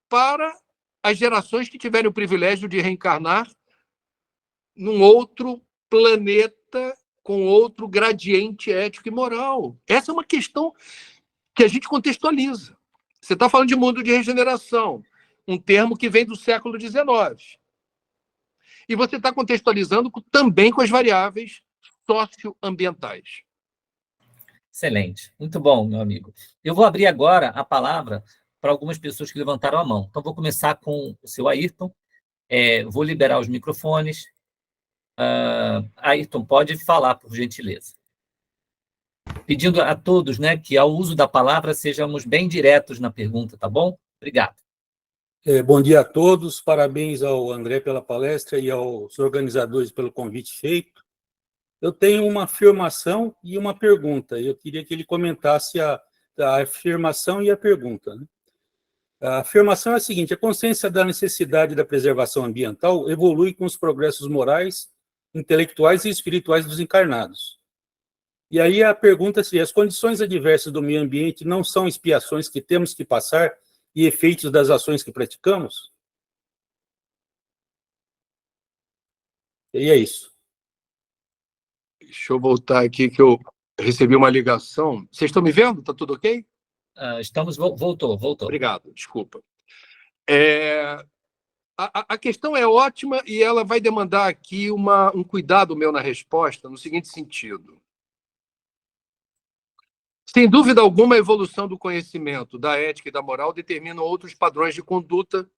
para as gerações que tiverem o privilégio de reencarnar num outro planeta com outro gradiente ético e moral. Essa é uma questão que a gente contextualiza. Você está falando de mundo de regeneração, um termo que vem do século XIX. E você está contextualizando também com as variáveis socioambientais. Excelente. Muito bom, meu amigo. Eu vou abrir agora a palavra para algumas pessoas que levantaram a mão. Então, vou começar com o seu Ayrton. Vou liberar os microfones. Ayrton, pode falar, por gentileza. Pedindo a todos, né, que ao uso da palavra sejamos bem diretos na pergunta, tá bom? Obrigado. Bom dia a todos, parabéns ao André pela palestra e aos organizadores pelo convite feito. Eu tenho uma afirmação e uma pergunta. Eu queria que ele comentasse a afirmação e a pergunta, né? A afirmação é a seguinte: a consciência da necessidade da preservação ambiental evolui com os progressos morais, intelectuais e espirituais dos encarnados. E aí a pergunta seria: as condições adversas do meio ambiente não são expiações que temos que passar e efeitos das ações que praticamos? E é isso. Deixa eu voltar aqui que eu recebi uma ligação. Vocês estão me vendo? Está tudo ok? Voltou. Obrigado, desculpa. A questão é ótima e ela vai demandar aqui um cuidado meu na resposta, no seguinte sentido. Sem dúvida alguma, a evolução do conhecimento, da ética e da moral determinam outros padrões de conduta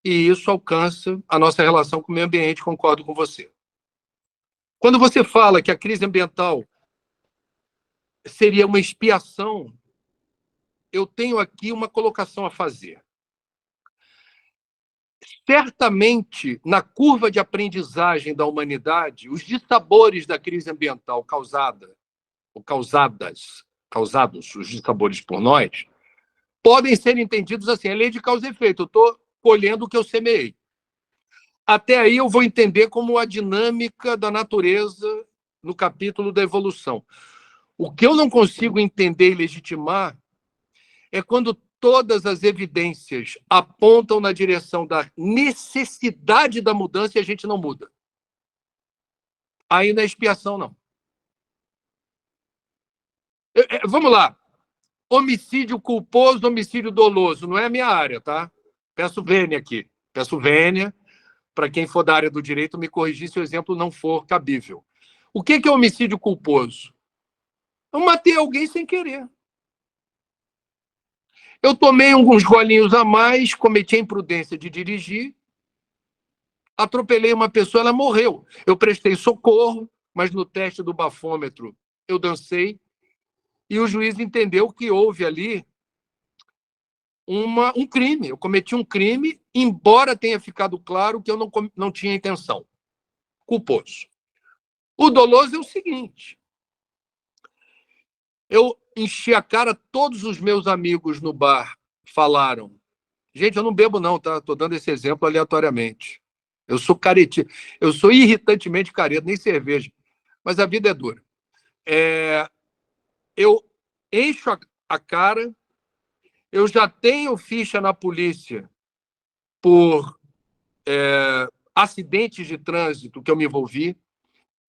e isso alcança a nossa relação com o meio ambiente, concordo com você. Quando você fala que a crise ambiental seria uma expiação, eu tenho aqui uma colocação a fazer. Certamente, na curva de aprendizagem da humanidade, os dissabores da crise ambiental causados, os dissabores por nós, podem ser entendidos assim, é lei de causa e efeito, eu estou colhendo o que eu semeei. Até aí eu vou entender como a dinâmica da natureza no capítulo da evolução. O que eu não consigo entender e legitimar é quando todas as evidências apontam na direção da necessidade da mudança e a gente não muda. Aí não é expiação, não. Vamos lá. Homicídio culposo, homicídio doloso. Não é a minha área, tá? Peço vênia aqui. Peço vênia para quem for da área do direito me corrigir se o exemplo não for cabível. O que é homicídio culposo? Eu matei alguém sem querer. Eu tomei alguns golinhos a mais, cometi a imprudência de dirigir, atropelei uma pessoa, ela morreu. Eu prestei socorro, mas no teste do bafômetro eu dancei e o juiz entendeu que houve ali um crime. Eu cometi um crime, embora tenha ficado claro que eu não tinha intenção. Culposo. O doloso é o seguinte: eu enchi a cara, todos os meus amigos no bar falaram. Gente, eu não bebo não, tá? Estou dando esse exemplo aleatoriamente. Eu sou caretinho, eu sou irritantemente careta, nem cerveja. Mas a vida é dura. Eu encho a cara, eu já tenho ficha na polícia por acidentes de trânsito que eu me envolvi.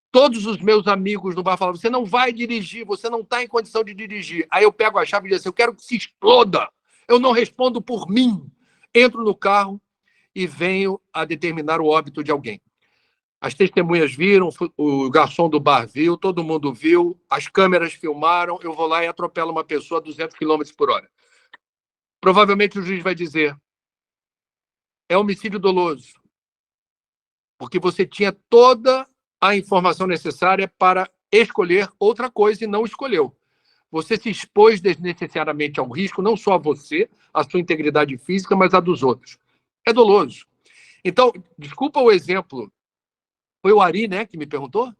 Todos os meus amigos no bar falavam: você não vai dirigir, você não está em condição de dirigir. Aí eu pego a chave e digo assim: eu quero que se exploda. Eu não respondo por mim. Entro no carro e venho a determinar o óbito de alguém. As testemunhas viram, o garçom do bar viu, todo mundo viu, as câmeras filmaram, eu vou lá e atropelo uma pessoa a 200 km por hora. Provavelmente o juiz vai dizer: é homicídio doloso, porque você tinha toda a informação necessária para escolher outra coisa e não escolheu. Você se expôs desnecessariamente ao risco, não só a você, a sua integridade física, mas a dos outros. É doloso. Então, desculpa o exemplo. Foi o Ari, né, que me perguntou?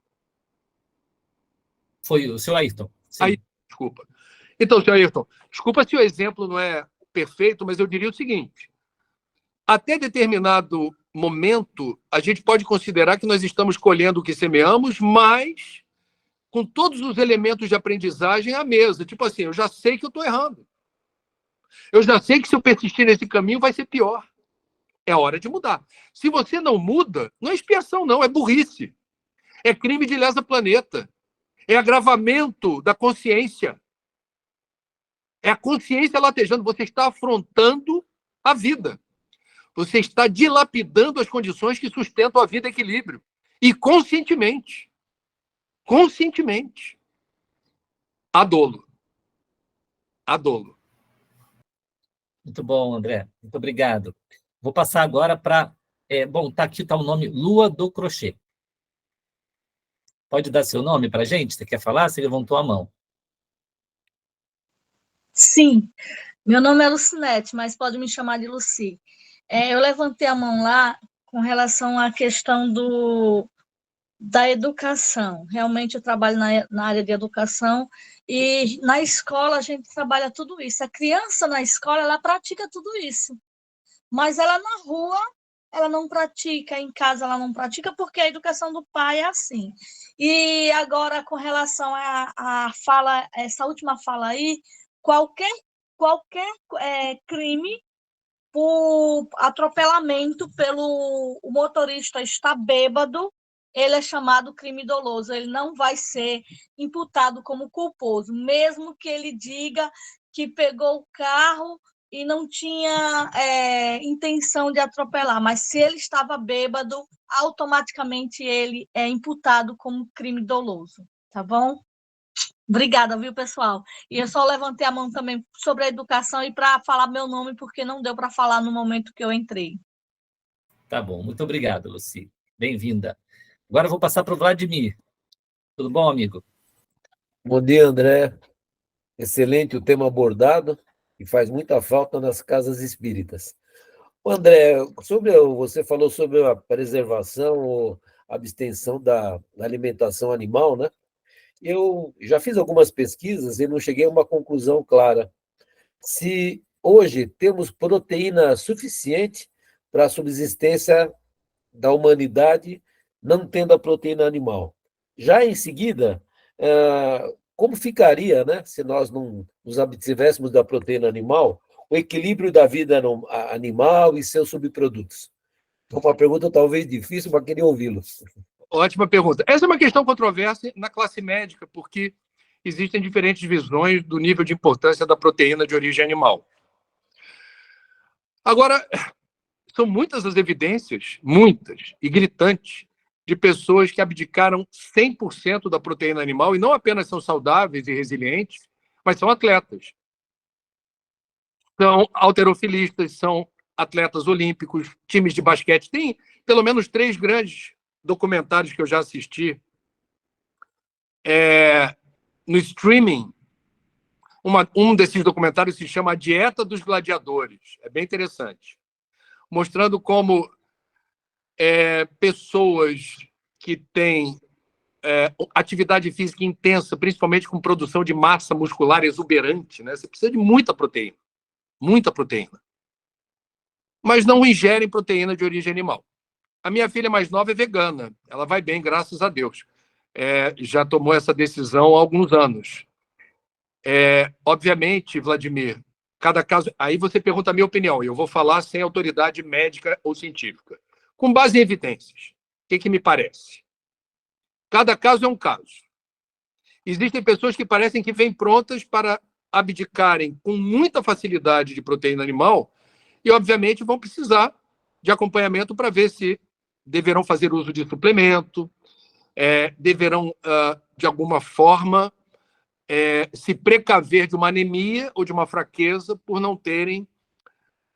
Foi o seu Ayrton. Aí, desculpa. Então, senhor Ayrton, desculpa se o exemplo não é perfeito, mas eu diria o seguinte: até determinado momento, a gente pode considerar que nós estamos colhendo o que semeamos, mas com todos os elementos de aprendizagem à mesa. Tipo assim, eu já sei que eu estou errando. Eu já sei que se eu persistir nesse caminho vai ser pior. É hora de mudar. Se você não muda, não é expiação, não, é burrice. É crime de lesa planeta. É agravamento da consciência. É a consciência latejando. Você está afrontando a vida. Você está dilapidando as condições que sustentam a vida em equilíbrio. E conscientemente. Conscientemente. Há dolo. a dolo. Muito bom, André. Muito obrigado. Vou passar agora para... aqui está o nome Lua do Crochê. Pode dar seu nome para a gente? Você quer falar? Você levantou a mão. Sim, meu nome é Lucinete, mas pode me chamar de Luci. Eu levantei a mão lá com relação à questão da educação. Realmente eu trabalho na área de educação e na escola a gente trabalha tudo isso. A criança na escola, ela pratica tudo isso, mas ela na rua, ela não pratica, em casa ela não pratica, porque a educação do pai é assim. E agora, com relação à fala, essa última fala aí, qualquer crime por atropelamento pelo o motorista estar bêbado, ele é chamado crime doloso, ele não vai ser imputado como culposo, mesmo que ele diga que pegou o carro e não tinha intenção de atropelar, mas se ele estava bêbado, automaticamente ele é imputado como crime doloso, tá bom? Obrigada, viu, pessoal? E eu só levantei a mão também sobre a educação e para falar meu nome, porque não deu para falar no momento que eu entrei. Tá bom, muito obrigado, Luci. Bem-vinda. Agora eu vou passar para o Vladimir. Tudo bom, amigo? Bom dia, André. Excelente o tema abordado e faz muita falta nas casas espíritas. André, você falou sobre a preservação ou abstenção da alimentação animal, né? Eu já fiz algumas pesquisas e não cheguei a uma conclusão clara. Se hoje temos proteína suficiente para a subsistência da humanidade, não tendo a proteína animal. Já em seguida, como ficaria, né, se nós não nos abstivéssemos da proteína animal, o equilíbrio da vida animal e seus subprodutos? É uma pergunta talvez difícil, mas queria ouvi-lo. Ótima pergunta. Essa é uma questão controversa na classe médica, porque existem diferentes visões do nível de importância da proteína de origem animal. Agora, são muitas as evidências, muitas e gritantes, de pessoas que abdicaram 100% da proteína animal e não apenas são saudáveis e resilientes, mas são atletas. São halterofilistas, são atletas olímpicos, times de basquete. Tem pelo menos 3 grandes documentários que eu já assisti no streaming. Um desses documentários se chama A Dieta dos Gladiadores. É bem interessante. Mostrando como pessoas que têm atividade física intensa, principalmente com produção de massa muscular exuberante, né? Você precisa de muita proteína, mas não ingerem proteína de origem animal. A minha filha mais nova é vegana, ela vai bem, graças a Deus. Já tomou essa decisão há alguns anos. Obviamente, Vladimir, cada caso... Aí você pergunta a minha opinião, e eu vou falar sem autoridade médica ou científica. Com base em evidências, o que me parece? Cada caso é um caso. Existem pessoas que parecem que vêm prontas para abdicarem com muita facilidade de proteína animal e, obviamente, vão precisar de acompanhamento para ver se deverão fazer uso de suplemento, deverão, de alguma forma, se precaver de uma anemia ou de uma fraqueza por não terem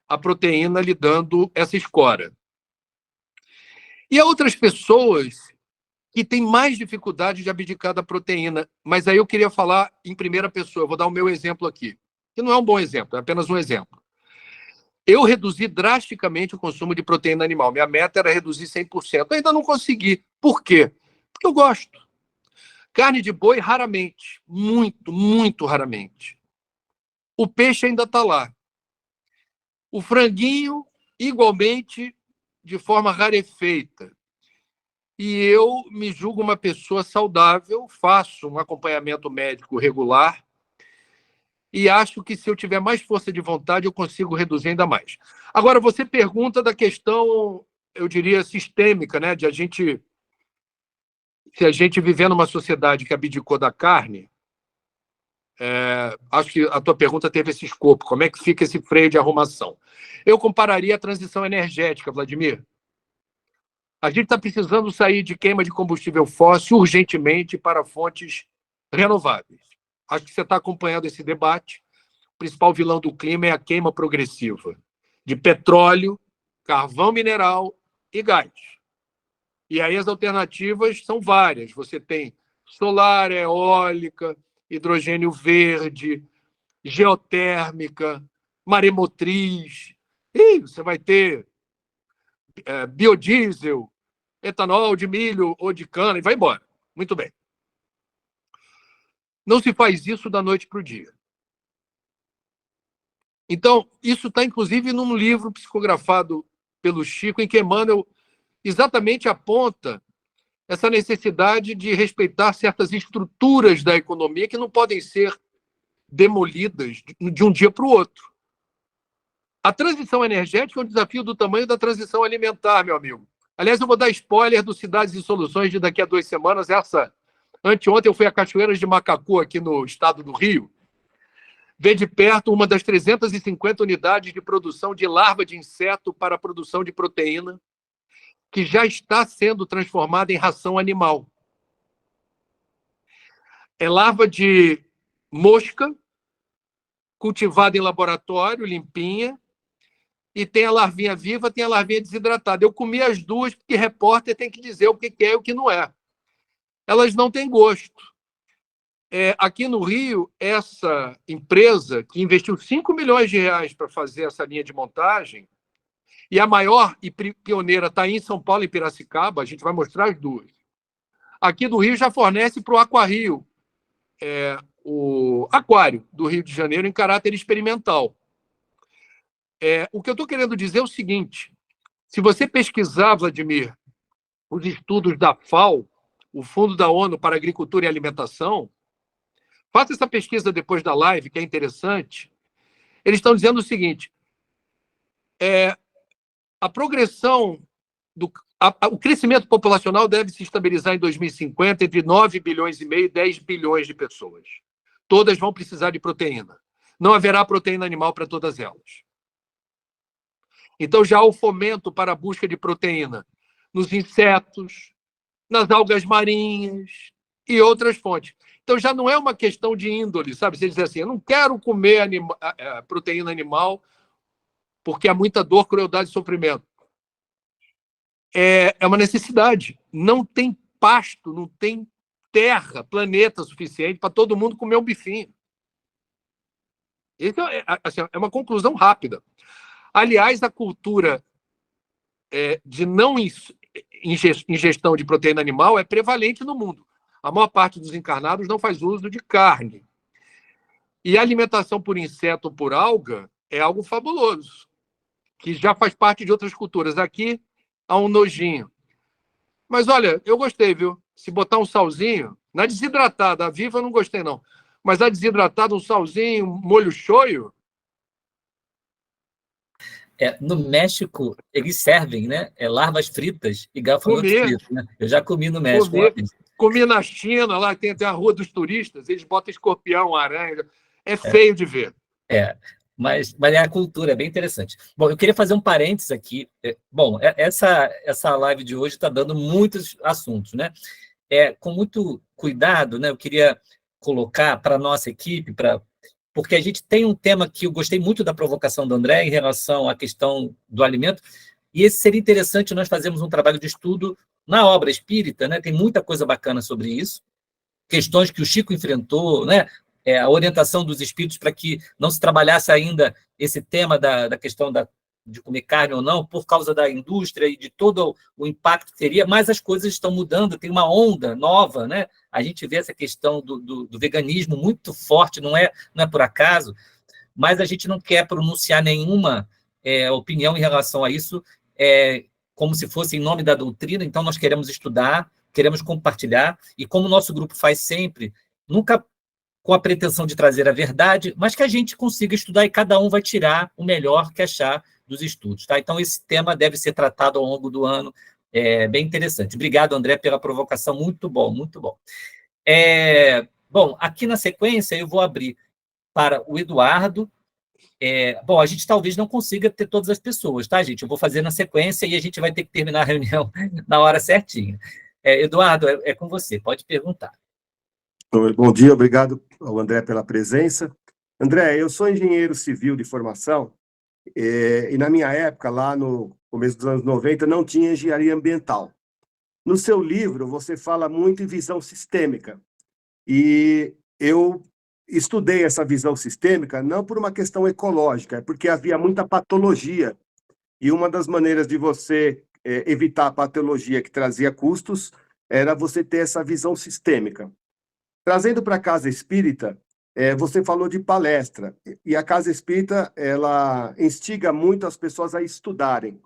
a proteína lhe dando essa escora. E há outras pessoas que têm mais dificuldade de abdicar da proteína, mas aí eu queria falar em primeira pessoa, eu vou dar o meu exemplo aqui, que não é um bom exemplo, é apenas um exemplo. Eu reduzi drasticamente o consumo de proteína animal, minha meta era reduzir 100%, eu ainda não consegui. Por quê? Porque eu gosto. Carne de boi, raramente, muito, muito raramente. O peixe ainda está lá. O franguinho, igualmente, de forma rarefeita. E eu me julgo uma pessoa saudável, faço um acompanhamento médico regular e acho que se eu tiver mais força de vontade, eu consigo reduzir ainda mais. Agora, você pergunta da questão, eu diria, sistêmica, né? Se a gente viver numa sociedade que abdicou da carne, acho que a tua pergunta teve esse escopo. Como é que fica esse freio de arrumação? Eu compararia a transição energética, Vladimir. A gente está precisando sair de queima de combustível fóssil urgentemente para fontes renováveis. Acho que você está acompanhando esse debate. principal vilão do clima é a queima progressiva de petróleo, carvão mineral e gás. E aí as alternativas são várias. Você tem solar, eólica, hidrogênio verde, geotérmica, maremotriz. E você vai ter biodiesel, etanol de milho ou de cana, e vai embora. Muito bem. Não se faz isso da noite para o dia. Então, isso está, inclusive, num livro psicografado pelo Chico, em que Emmanuel exatamente aponta essa necessidade de respeitar certas estruturas da economia que não podem ser demolidas de um dia para o outro. A transição energética é um desafio do tamanho da transição alimentar, meu amigo. Aliás, eu vou dar spoiler do Cidades e Soluções de daqui a 2 semanas. Anteontem eu fui a Cachoeiras de Macacu, aqui no estado do Rio, ver de perto uma das 350 unidades de produção de larva de inseto para a produção de proteína, que já está sendo transformada em ração animal. É larva de mosca, cultivada em laboratório, limpinha, e tem a larvinha viva, tem a larvinha desidratada. Eu comi as duas, porque repórter tem que dizer o que é e o que não é. Elas não têm gosto. Aqui no Rio, essa empresa, que investiu 5 milhões de reais para fazer essa linha de montagem, e a maior e pioneira está em São Paulo, em Piracicaba, a gente vai mostrar as duas. Aqui do Rio já fornece para o Aquario, o aquário do Rio de Janeiro, em caráter experimental. O que eu estou querendo dizer é o seguinte: se você pesquisar, Vladimir, os estudos da FAO, o Fundo da ONU para Agricultura e Alimentação, faça essa pesquisa depois da live, que é interessante. Eles estão dizendo o seguinte: a progressão, o crescimento populacional deve se estabilizar em 2050 entre 9 bilhões e meio e 10 bilhões de pessoas. Todas vão precisar de proteína. Não haverá proteína animal para todas elas. Então, já há o fomento para a busca de proteína nos insetos, nas algas marinhas e outras fontes. Então, já não é uma questão de índole, sabe? Você diz assim, eu não quero comer proteína animal porque há muita dor, crueldade e sofrimento. É uma necessidade. Não tem pasto, não tem terra, planeta suficiente para todo mundo comer um bifinho. Então, é uma conclusão rápida. Aliás, a cultura de não ingestão de proteína animal é prevalente no mundo. A maior parte dos encarnados não faz uso de carne. E a alimentação por inseto ou por alga é algo fabuloso, que já faz parte de outras culturas. Aqui há um nojinho. Mas, olha, eu gostei, viu? Se botar um salzinho, na desidratada, a viva eu não gostei, não. Mas a desidratada, um salzinho, molho shoyu. No México, eles servem, né? Larvas fritas e gafanhotos fritos. Né? Eu já comi no México. Comi na China, lá tem a Rua dos Turistas, eles botam escorpião, aranha. É feio de ver. Mas é a cultura, é bem interessante. Bom, eu queria fazer um parênteses aqui. Bom, essa live de hoje está dando muitos assuntos, né? Com muito cuidado, né? Eu queria colocar para a nossa equipe, porque a gente tem um tema que eu gostei muito da provocação do André em relação à questão do alimento, e esse seria interessante nós fazermos um trabalho de estudo na obra espírita, né? Tem muita coisa bacana sobre isso, questões que o Chico enfrentou, né? A orientação dos espíritos para que não se trabalhasse ainda esse tema da questão de comer carne ou não, por causa da indústria e de todo o impacto que teria, mas as coisas estão mudando, tem uma onda nova, né? A gente vê essa questão do veganismo muito forte, não é por acaso, mas a gente não quer pronunciar nenhuma opinião em relação a isso, como se fosse em nome da doutrina, então nós queremos estudar, queremos compartilhar, e como o nosso grupo faz sempre, nunca com a pretensão de trazer a verdade, mas que a gente consiga estudar e cada um vai tirar o melhor que achar dos estudos. Tá? Então, esse tema deve ser tratado ao longo do ano, bem interessante. Obrigado, André, pela provocação, muito bom, muito bom. Bom, aqui na sequência eu vou abrir para o Eduardo. Bom, a gente talvez não consiga ter todas as pessoas, tá, gente? Eu vou fazer na sequência e a gente vai ter que terminar a reunião na hora certinha. Eduardo, é com você, pode perguntar. Bom dia, obrigado ao André pela presença. André, eu sou engenheiro civil de formação, e na minha época, lá no começo dos anos 90, não tinha engenharia ambiental. No seu livro, você fala muito em visão sistêmica, e eu estudei essa visão sistêmica não por uma questão ecológica, é porque havia muita patologia, e uma das maneiras de você evitar a patologia que trazia custos era você ter essa visão sistêmica. Trazendo para a Casa Espírita, você falou de palestra, e a Casa Espírita, ela instiga muito as pessoas a estudarem.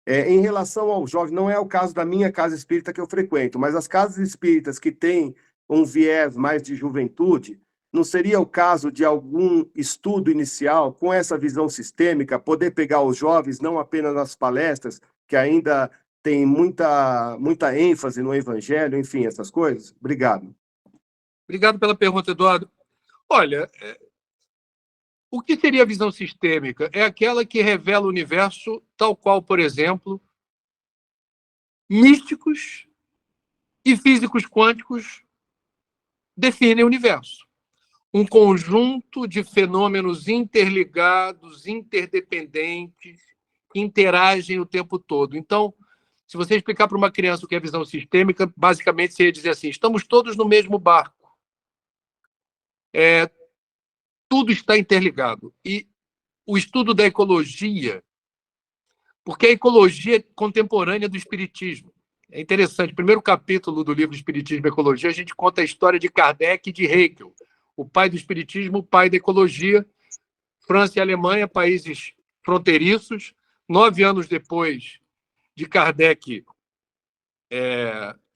Em relação ao jovem, não é o caso da minha Casa Espírita que eu frequento, mas as casas espíritas que têm um viés mais de juventude, não seria o caso de algum estudo inicial com essa visão sistêmica, poder pegar os jovens, não apenas nas palestras, que ainda tem muita ênfase no evangelho, enfim, essas coisas? Obrigado. Obrigado pela pergunta, Eduardo. Olha, o que seria a visão sistêmica? É aquela que revela o universo tal qual, por exemplo, místicos e físicos quânticos definem o universo. Um conjunto de fenômenos interligados, interdependentes, que interagem o tempo todo. Então, se você explicar para uma criança o que é visão sistêmica, basicamente você ia dizer assim: estamos todos no mesmo barco. Tudo está interligado. E o estudo da ecologia, porque a ecologia é contemporânea do espiritismo. É interessante, o primeiro capítulo do livro Espiritismo e Ecologia, a gente conta a história de Kardec e de Hegel, o pai do espiritismo, o pai da ecologia. França e Alemanha, países fronteiriços. 9 anos depois de Kardec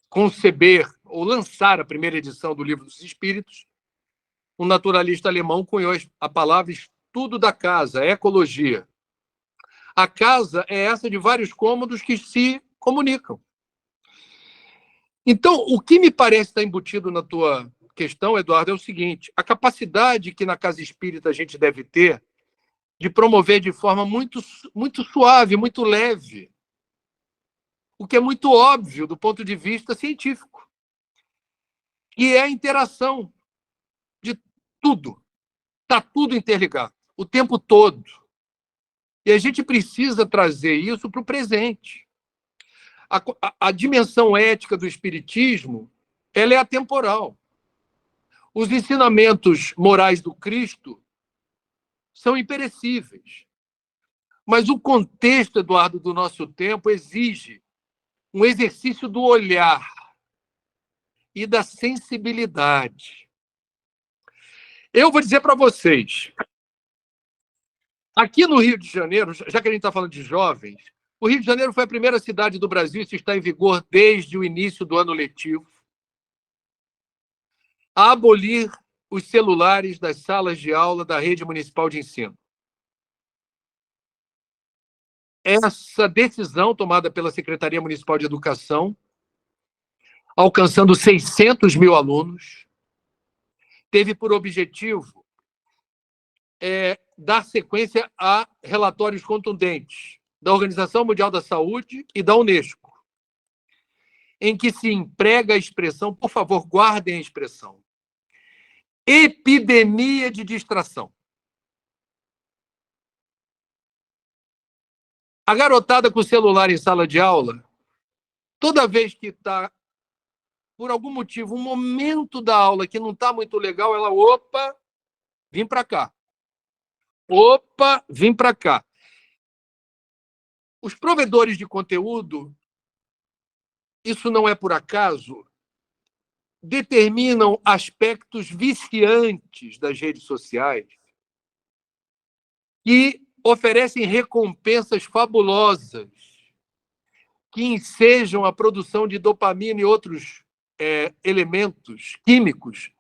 conceber ou lançar a primeira edição do Livro dos Espíritos, um naturalista alemão cunhou a palavra estudo da casa, ecologia. A casa é essa de vários cômodos que se comunicam. Então, o que me parece estar embutido na tua questão, Eduardo, é o seguinte: a capacidade que na casa espírita a gente deve ter de promover de forma muito suave, muito leve, o que é muito óbvio do ponto de vista científico, que é a interação de tudo. Está tudo interligado, o tempo todo. E a gente precisa trazer isso para o presente. A dimensão ética do espiritismo, ela é atemporal. Os ensinamentos morais do Cristo são imperecíveis. Mas o contexto, Eduardo, do nosso tempo exige um exercício do olhar e da sensibilidade. Eu vou dizer para vocês, aqui no Rio de Janeiro, já que a gente está falando de jovens, o Rio de Janeiro foi a primeira cidade do Brasil, isso está em vigor desde o início do ano letivo, a abolir os celulares das salas de aula da rede municipal de ensino. Essa decisão tomada pela Secretaria Municipal de Educação, alcançando 600 mil alunos, teve por objetivo dar sequência a relatórios contundentes da Organização Mundial da Saúde e da Unesco, em que se emprega a expressão, por favor, guardem a expressão, epidemia de distração. A garotada com o celular em sala de aula, toda vez que está, por algum motivo, um momento da aula que não está muito legal, ela, opa, vim para cá. Opa, vim para cá. Os provedores de conteúdo, isso não é por acaso, determinam aspectos viciantes das redes sociais que oferecem recompensas fabulosas que ensejam a produção de dopamina e outros elementos químicos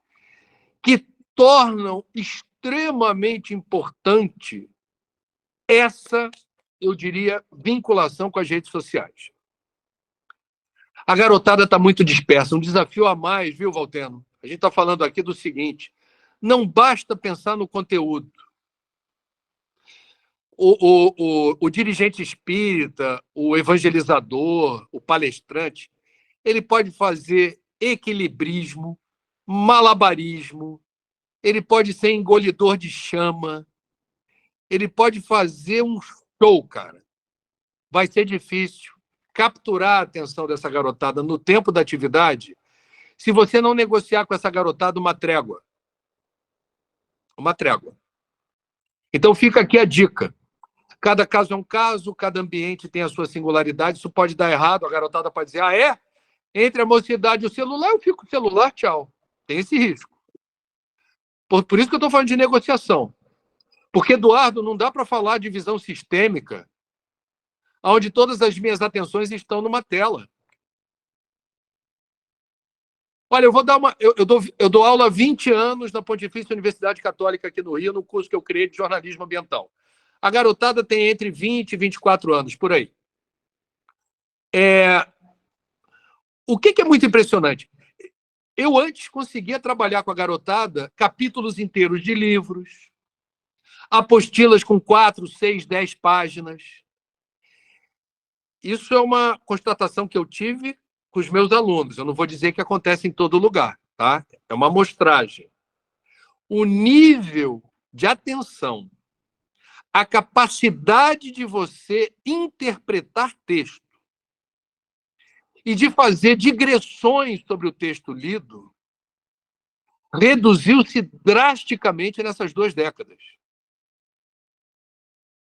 que tornam extremamente importante essa, eu diria, vinculação com as redes sociais. A garotada está muito dispersa, um desafio a mais, viu, Valteno? A gente está falando aqui do seguinte: não basta pensar no conteúdo. O dirigente espírita, o evangelizador, o palestrante, ele pode fazer equilibrismo, malabarismo, ele pode ser engolidor de chama, ele pode fazer um show, cara. Vai ser difícil capturar a atenção dessa garotada no tempo da atividade se você não negociar com essa garotada uma trégua. Uma trégua. Então fica aqui a dica. Cada caso é um caso, cada ambiente tem a sua singularidade, isso pode dar errado, a garotada pode dizer, ah, é? Entre a mocidade e o celular, eu fico com o celular, tchau. Tem esse risco. Por isso que eu estou falando de negociação. Porque, Eduardo, não dá para falar de visão sistêmica onde todas as minhas atenções estão numa tela. Olha, eu dou aula há 20 anos na Pontifícia Universidade Católica aqui no Rio, no curso que eu criei de jornalismo ambiental. A garotada tem entre 20 e 24 anos, por aí. O que é muito impressionante? Eu antes conseguia trabalhar com a garotada capítulos inteiros de livros, apostilas com 4, 6, 10 páginas. Isso é uma constatação que eu tive com os meus alunos. Eu não vou dizer que acontece em todo lugar, tá? É uma amostragem. O nível de atenção, a capacidade de você interpretar texto e de fazer digressões sobre o texto lido reduziu-se drasticamente nessas 2 décadas.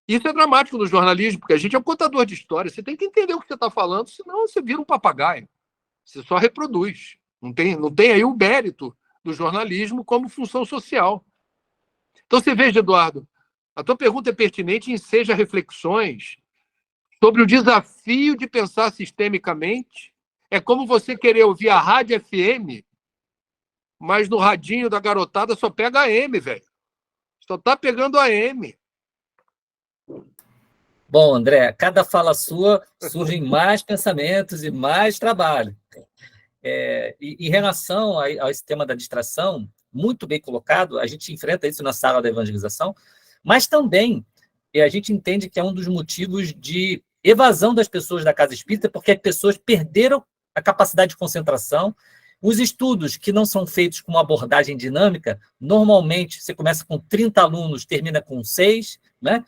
Isso é dramático no jornalismo, porque a gente é um contador de história. Você tem que entender o que você está falando, senão você vira um papagaio. Você só reproduz. Não tem aí o mérito do jornalismo como função social. Então, você veja, Eduardo, a tua pergunta é pertinente em Seja Reflexões sobre o desafio de pensar sistemicamente. É como você querer ouvir a rádio FM, mas no radinho da garotada só pega AM, velho. Só tá pegando AM. Bom, André, cada fala sua surgem mais pensamentos e mais trabalho. Em relação ao esse tema da distração, muito bem colocado, a gente enfrenta isso na sala da evangelização, mas também a gente entende que é um dos motivos de evasão das pessoas da casa espírita, porque as pessoas perderam a capacidade de concentração. Os estudos que não são feitos com uma abordagem dinâmica, normalmente você começa com 30 alunos, termina com 6, né?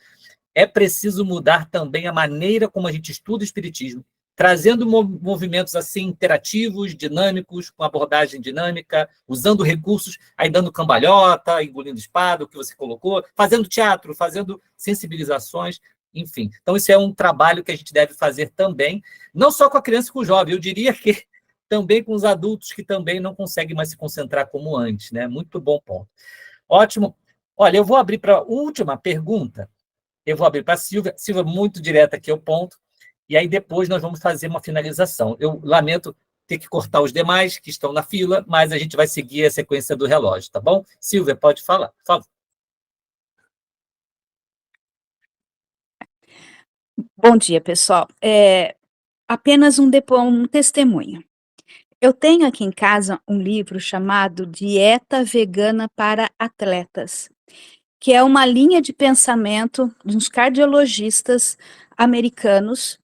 É preciso mudar também a maneira como a gente estuda o espiritismo, trazendo movimentos assim interativos, dinâmicos, com abordagem dinâmica, usando recursos, aí dando cambalhota, engolindo espada, o que você colocou, fazendo teatro, fazendo sensibilizações, enfim. Então, isso é um trabalho que a gente deve fazer também, não só com a criança e com o jovem, eu diria que também com os adultos que também não conseguem mais se concentrar como antes, né? Muito bom ponto. Ótimo. Olha, eu vou abrir para a última pergunta. Eu vou abrir para a Silvia. Silvia, muito direta aqui ao ponto. E aí depois nós vamos fazer uma finalização. Eu lamento ter que cortar os demais que estão na fila, mas a gente vai seguir a sequência do relógio, tá bom? Silvia, pode falar, por favor. Bom dia, pessoal. Apenas um testemunho. Eu tenho aqui em casa um livro chamado Dieta Vegana para Atletas, que é uma linha de pensamento de uns cardiologistas americanos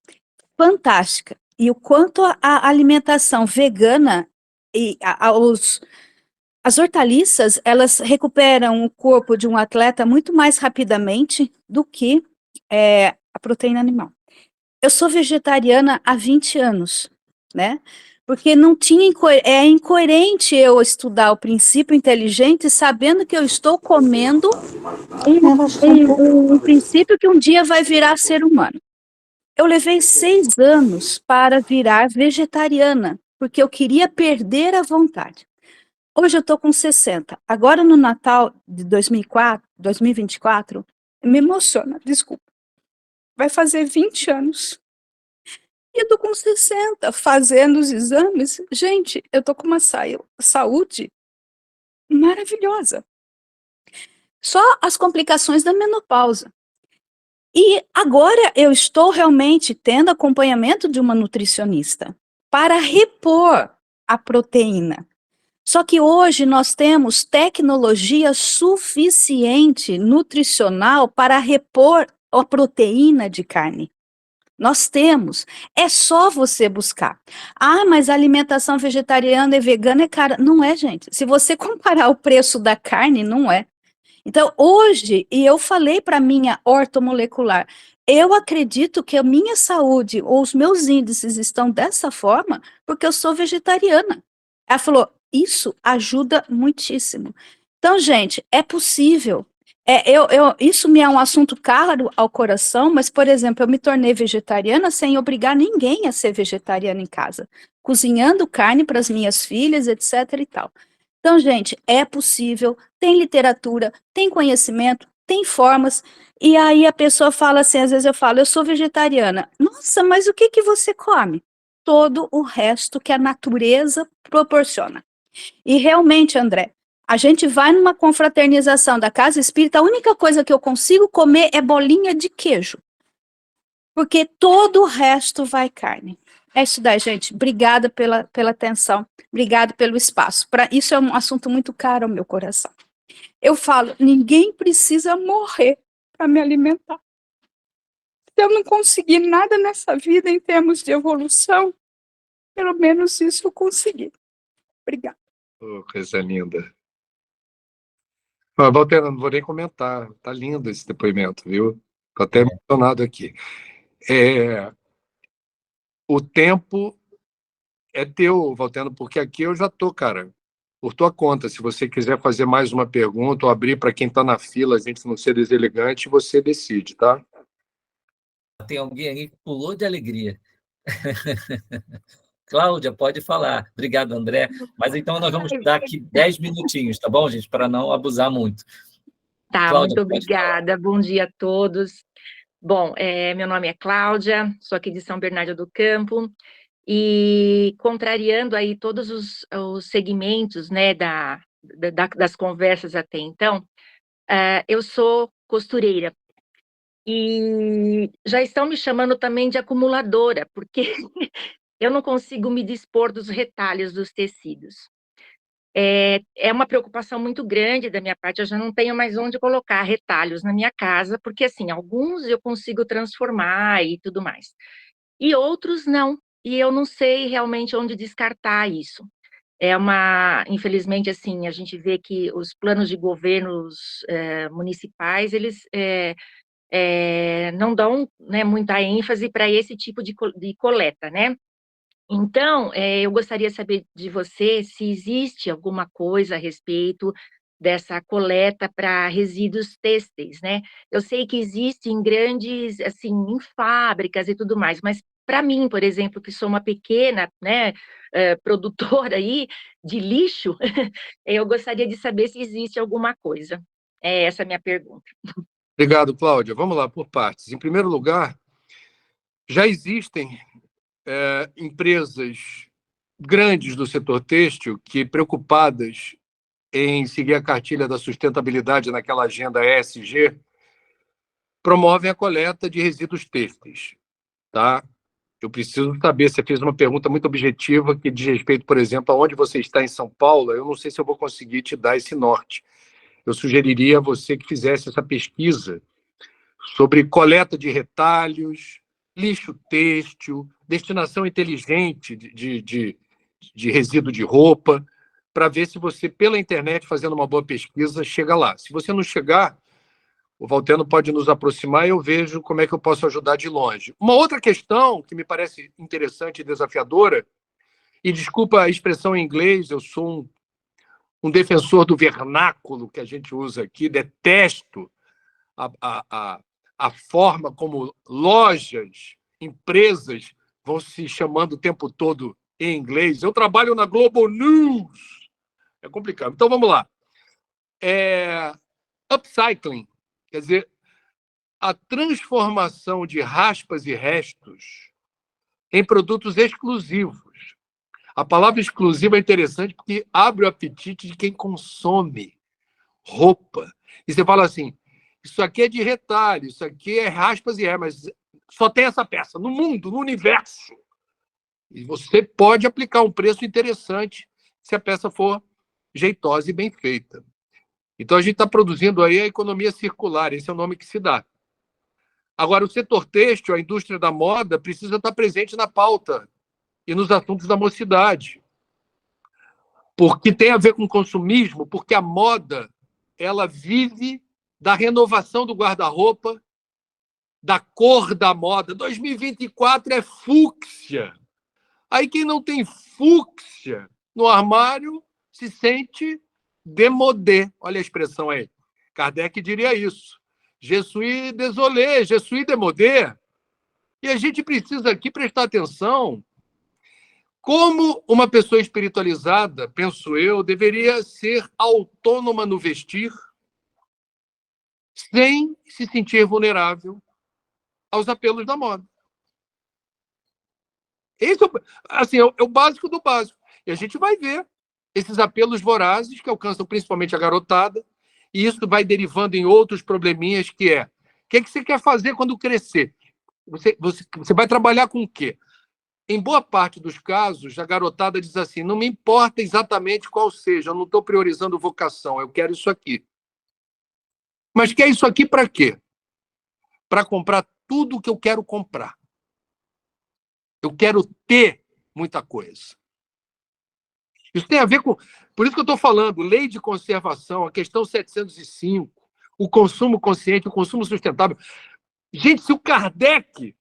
fantástica. E o quanto a alimentação vegana e as hortaliças, elas recuperam o corpo de um atleta muito mais rapidamente do que a proteína animal. Eu sou vegetariana há 20 anos, né? Porque não tinha é incoerente eu estudar o princípio inteligente sabendo que eu estou comendo um princípio que um dia vai virar ser humano. Eu levei 6 anos para virar vegetariana, porque eu queria perder a vontade. Hoje eu estou com 60. Agora no Natal de 2024, me emociona, desculpa. Vai fazer 20 anos. E eu tô com 60, fazendo os exames. Gente, eu tô com uma saúde maravilhosa. Só as complicações da menopausa. E agora eu estou realmente tendo acompanhamento de uma nutricionista para repor a proteína. Só que hoje nós temos tecnologia suficiente nutricional para repor a proteína de carne. Nós temos. É só você buscar. Ah, mas a alimentação vegetariana e vegana é cara. Não é, gente. Se você comparar o preço da carne, não é. Então, hoje, e eu falei para minha ortomolecular, eu acredito que a minha saúde ou os meus índices estão dessa forma porque eu sou vegetariana. Ela falou, isso ajuda muitíssimo. Então, gente, é possível. Isso me é um assunto caro ao coração, mas, por exemplo, eu me tornei vegetariana sem obrigar ninguém a ser vegetariana em casa, cozinhando carne para as minhas filhas, etc. e tal. Então, gente, é possível, tem literatura, tem conhecimento, tem formas, e aí a pessoa fala assim, às vezes eu falo, eu sou vegetariana. Nossa, mas o que que você come? Todo o resto que a natureza proporciona. E realmente, André, a gente vai numa confraternização da casa espírita, a única coisa que eu consigo comer é bolinha de queijo. Porque todo o resto vai carne. É isso daí, gente. Obrigada pela atenção. Obrigada pelo espaço. Isso é um assunto muito caro ao meu coração. Eu falo, ninguém precisa morrer para me alimentar. Se eu não conseguir nada nessa vida em termos de evolução, pelo menos isso eu consegui. Obrigada. Oh, coisa linda. Valtera, não vou nem comentar. Tá lindo esse depoimento, viu? Estou até emocionado aqui. O tempo é teu, Valtera, porque aqui eu já estou, cara, por tua conta. Se você quiser fazer mais uma pergunta ou abrir para quem está na fila, a gente não ser deselegante, você decide, tá? Tem alguém aí que pulou de alegria. Cláudia, pode falar. Obrigado, André. Mas então nós vamos dar aqui 10 minutinhos, tá bom, gente? Para não abusar muito. Tá, Cláudia, muito obrigada. Bom dia a todos. Bom, meu nome é Cláudia, sou aqui de São Bernardo do Campo, e contrariando aí todos os segmentos, né, das conversas até então, eu sou costureira. E já estão me chamando também de acumuladora, porque eu não consigo me dispor dos retalhos dos tecidos. É uma preocupação muito grande da minha parte, eu já não tenho mais onde colocar retalhos na minha casa, porque, assim, alguns eu consigo transformar e tudo mais, e outros não, e eu não sei realmente onde descartar isso. Infelizmente, assim, a gente vê que os planos de governos municipais, eles não dão, né, muita ênfase para esse tipo de coleta, né? Então, eu gostaria de saber de você se existe alguma coisa a respeito dessa coleta para resíduos têxteis, né? Eu sei que existe em grandes, assim, em fábricas e tudo mais, mas para mim, por exemplo, que sou uma pequena, né, produtora aí de lixo, eu gostaria de saber se existe alguma coisa. É essa a minha pergunta. Obrigado, Cláudia. Vamos lá, por partes. Em primeiro lugar, já existem empresas grandes do setor têxtil que, preocupadas em seguir a cartilha da sustentabilidade naquela agenda ESG, promovem a coleta de resíduos têxteis, tá? Eu preciso saber, você fez uma pergunta muito objetiva que diz respeito, por exemplo, aonde você está em São Paulo, eu não sei se eu vou conseguir te dar esse norte. Eu sugeriria a você que fizesse essa pesquisa sobre coleta de retalhos, lixo têxtil, destinação inteligente de resíduo de roupa, para ver se você, pela internet, fazendo uma boa pesquisa, chega lá. Se você não chegar, o Valteno pode nos aproximar e eu vejo como é que eu posso ajudar de longe. Uma outra questão que me parece interessante e desafiadora, e desculpa a expressão em inglês, eu sou um defensor do vernáculo que a gente usa aqui, detesto a forma como lojas, empresas vão se chamando o tempo todo em inglês. Eu trabalho na Global News. É complicado. Então, vamos lá. Upcycling, quer dizer, a transformação de raspas e restos em produtos exclusivos. A palavra exclusiva é interessante porque abre o apetite de quem consome roupa. E você fala assim, isso aqui é de retalho, isso aqui é raspas e mas só tem essa peça no mundo, no universo. E você pode aplicar um preço interessante se a peça for jeitosa e bem feita. Então, a gente está produzindo aí a economia circular, esse é o nome que se dá. Agora, o setor têxtil, a indústria da moda, precisa estar presente na pauta e nos assuntos da mocidade, porque tem a ver com consumismo, porque a moda ela vive da renovação do guarda-roupa, da cor da moda. 2024 é fúcsia. Aí quem não tem fúcsia no armário se sente démodé. Olha a expressão aí. Kardec diria isso. Je suis désolé, je suis démodé. E a gente precisa aqui prestar atenção como uma pessoa espiritualizada, penso eu, deveria ser autônoma no vestir, sem se sentir vulnerável aos apelos da moda. Esse é o básico do básico. E a gente vai ver esses apelos vorazes que alcançam principalmente a garotada, e isso vai derivando em outros probleminhas, que é: o que você quer fazer quando crescer? Você vai trabalhar com o quê? Em boa parte dos casos, a garotada diz assim: não me importa exatamente qual seja, eu não estou priorizando vocação, eu quero isso aqui. Mas quer isso aqui para quê? Para comprar tudo o que eu quero comprar. Eu quero ter muita coisa. Isso tem a ver com... Por isso que eu estou falando, lei de conservação, a questão 705, o consumo consciente, o consumo sustentável. Gente, se o Kardec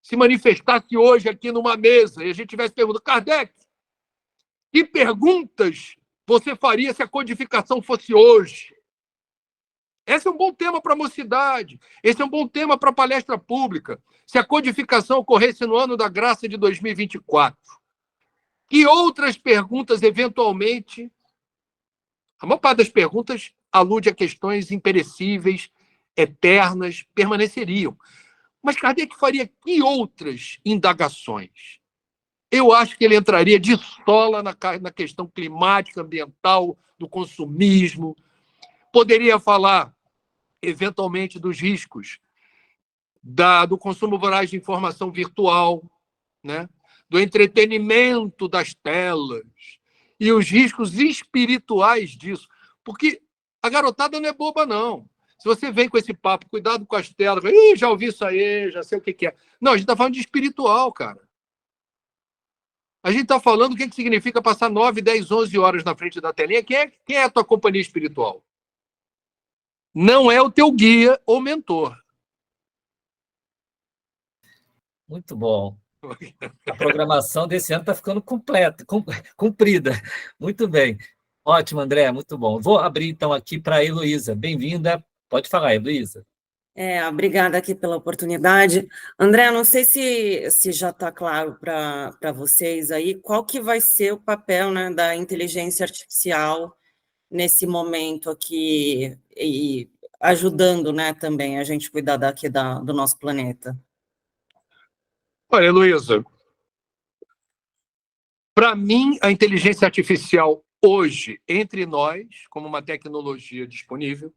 se manifestasse hoje aqui numa mesa e a gente tivesse perguntado: Kardec, que perguntas você faria se a codificação fosse hoje? Esse é um bom tema para a mocidade, esse é um bom tema para a palestra pública. Se a codificação ocorresse no ano da graça de 2024, que outras perguntas, eventualmente... A maior parte das perguntas alude a questões imperecíveis, eternas, permaneceriam. Mas Kardec faria que outras indagações? Eu acho que ele entraria de sola na questão climática, ambiental, do consumismo. Poderia falar, eventualmente, dos riscos do consumo voraz de informação virtual, né? Do entretenimento das telas e os riscos espirituais disso. Porque a garotada não é boba, não. Se você vem com esse papo, cuidado com as telas, já ouvi isso aí, já sei o que é. Não, a gente está falando de espiritual, cara. A gente está falando o que significa passar 9, 10, 11 horas na frente da telinha. Quem é a tua companhia espiritual? Não é o teu guia ou mentor. Muito bom. A programação desse ano está ficando completa, cumprida. Muito bem. Ótimo, André, muito bom. Vou abrir, então, aqui para a Heloísa. Bem-vinda. Pode falar, Heloísa. Obrigada aqui pela oportunidade. André, não sei se já está claro para vocês aí qual que vai ser o papel, né, da inteligência artificial nesse momento aqui e ajudando, né, também a gente cuidar daqui do nosso planeta. Olha, Heloísa, para mim, a inteligência artificial hoje, entre nós, como uma tecnologia disponível,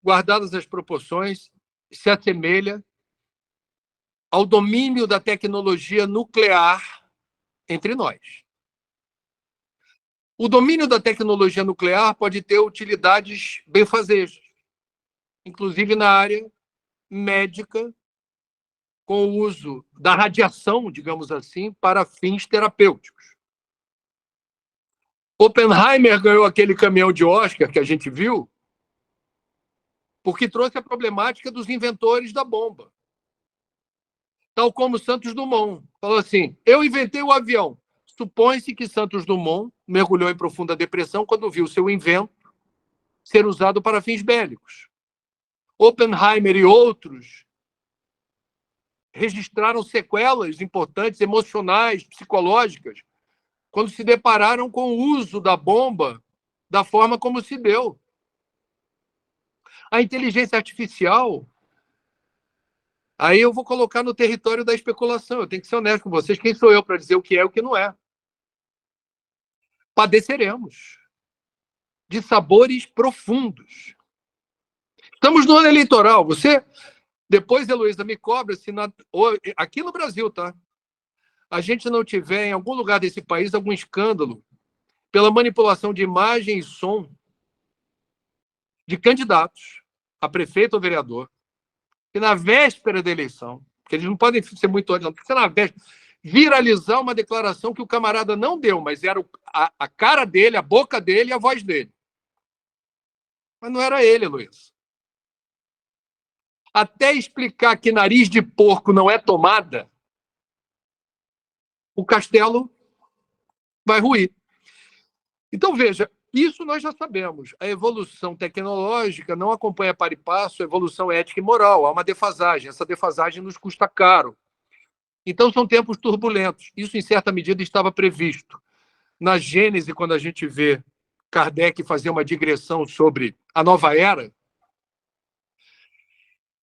guardadas as proporções, se assemelha ao domínio da tecnologia nuclear entre nós. O domínio da tecnologia nuclear pode ter utilidades benfazejas, inclusive na área médica, com o uso da radiação, digamos assim, para fins terapêuticos. Oppenheimer ganhou aquele caminhão de Oscar que a gente viu, porque trouxe a problemática dos inventores da bomba. Tal como Santos Dumont. Falou assim: eu inventei o avião. Supõe-se que Santos Dumont mergulhou em profunda depressão quando viu seu invento ser usado para fins bélicos. Oppenheimer e outros registraram sequelas importantes, emocionais, psicológicas, quando se depararam com o uso da bomba da forma como se deu. A inteligência artificial, aí eu vou colocar no território da especulação. Eu tenho que ser honesto com vocês. Quem sou eu para dizer o que é e o que não é? Padeceremos de sabores profundos. Estamos no ano eleitoral. Você, depois, Heloísa, me cobra se aqui no Brasil, tá? A gente não tiver em algum lugar desse país algum escândalo pela manipulação de imagem e som de candidatos a prefeito ou vereador, que na véspera da eleição, porque eles não podem ser muito antes, não, tem que ser na véspera, viralizar uma declaração que o camarada não deu, mas era a cara dele, a boca dele e a voz dele. Mas não era ele, Luiz. Até explicar que nariz de porco não é tomada, o castelo vai ruir. Então, veja, isso nós já sabemos. A evolução tecnológica não acompanha para e passo a evolução ética e moral. Há uma defasagem. Essa defasagem nos custa caro. Então, são tempos turbulentos. Isso, em certa medida, estava previsto. Na Gênese, quando a gente vê Kardec fazer uma digressão sobre a nova era,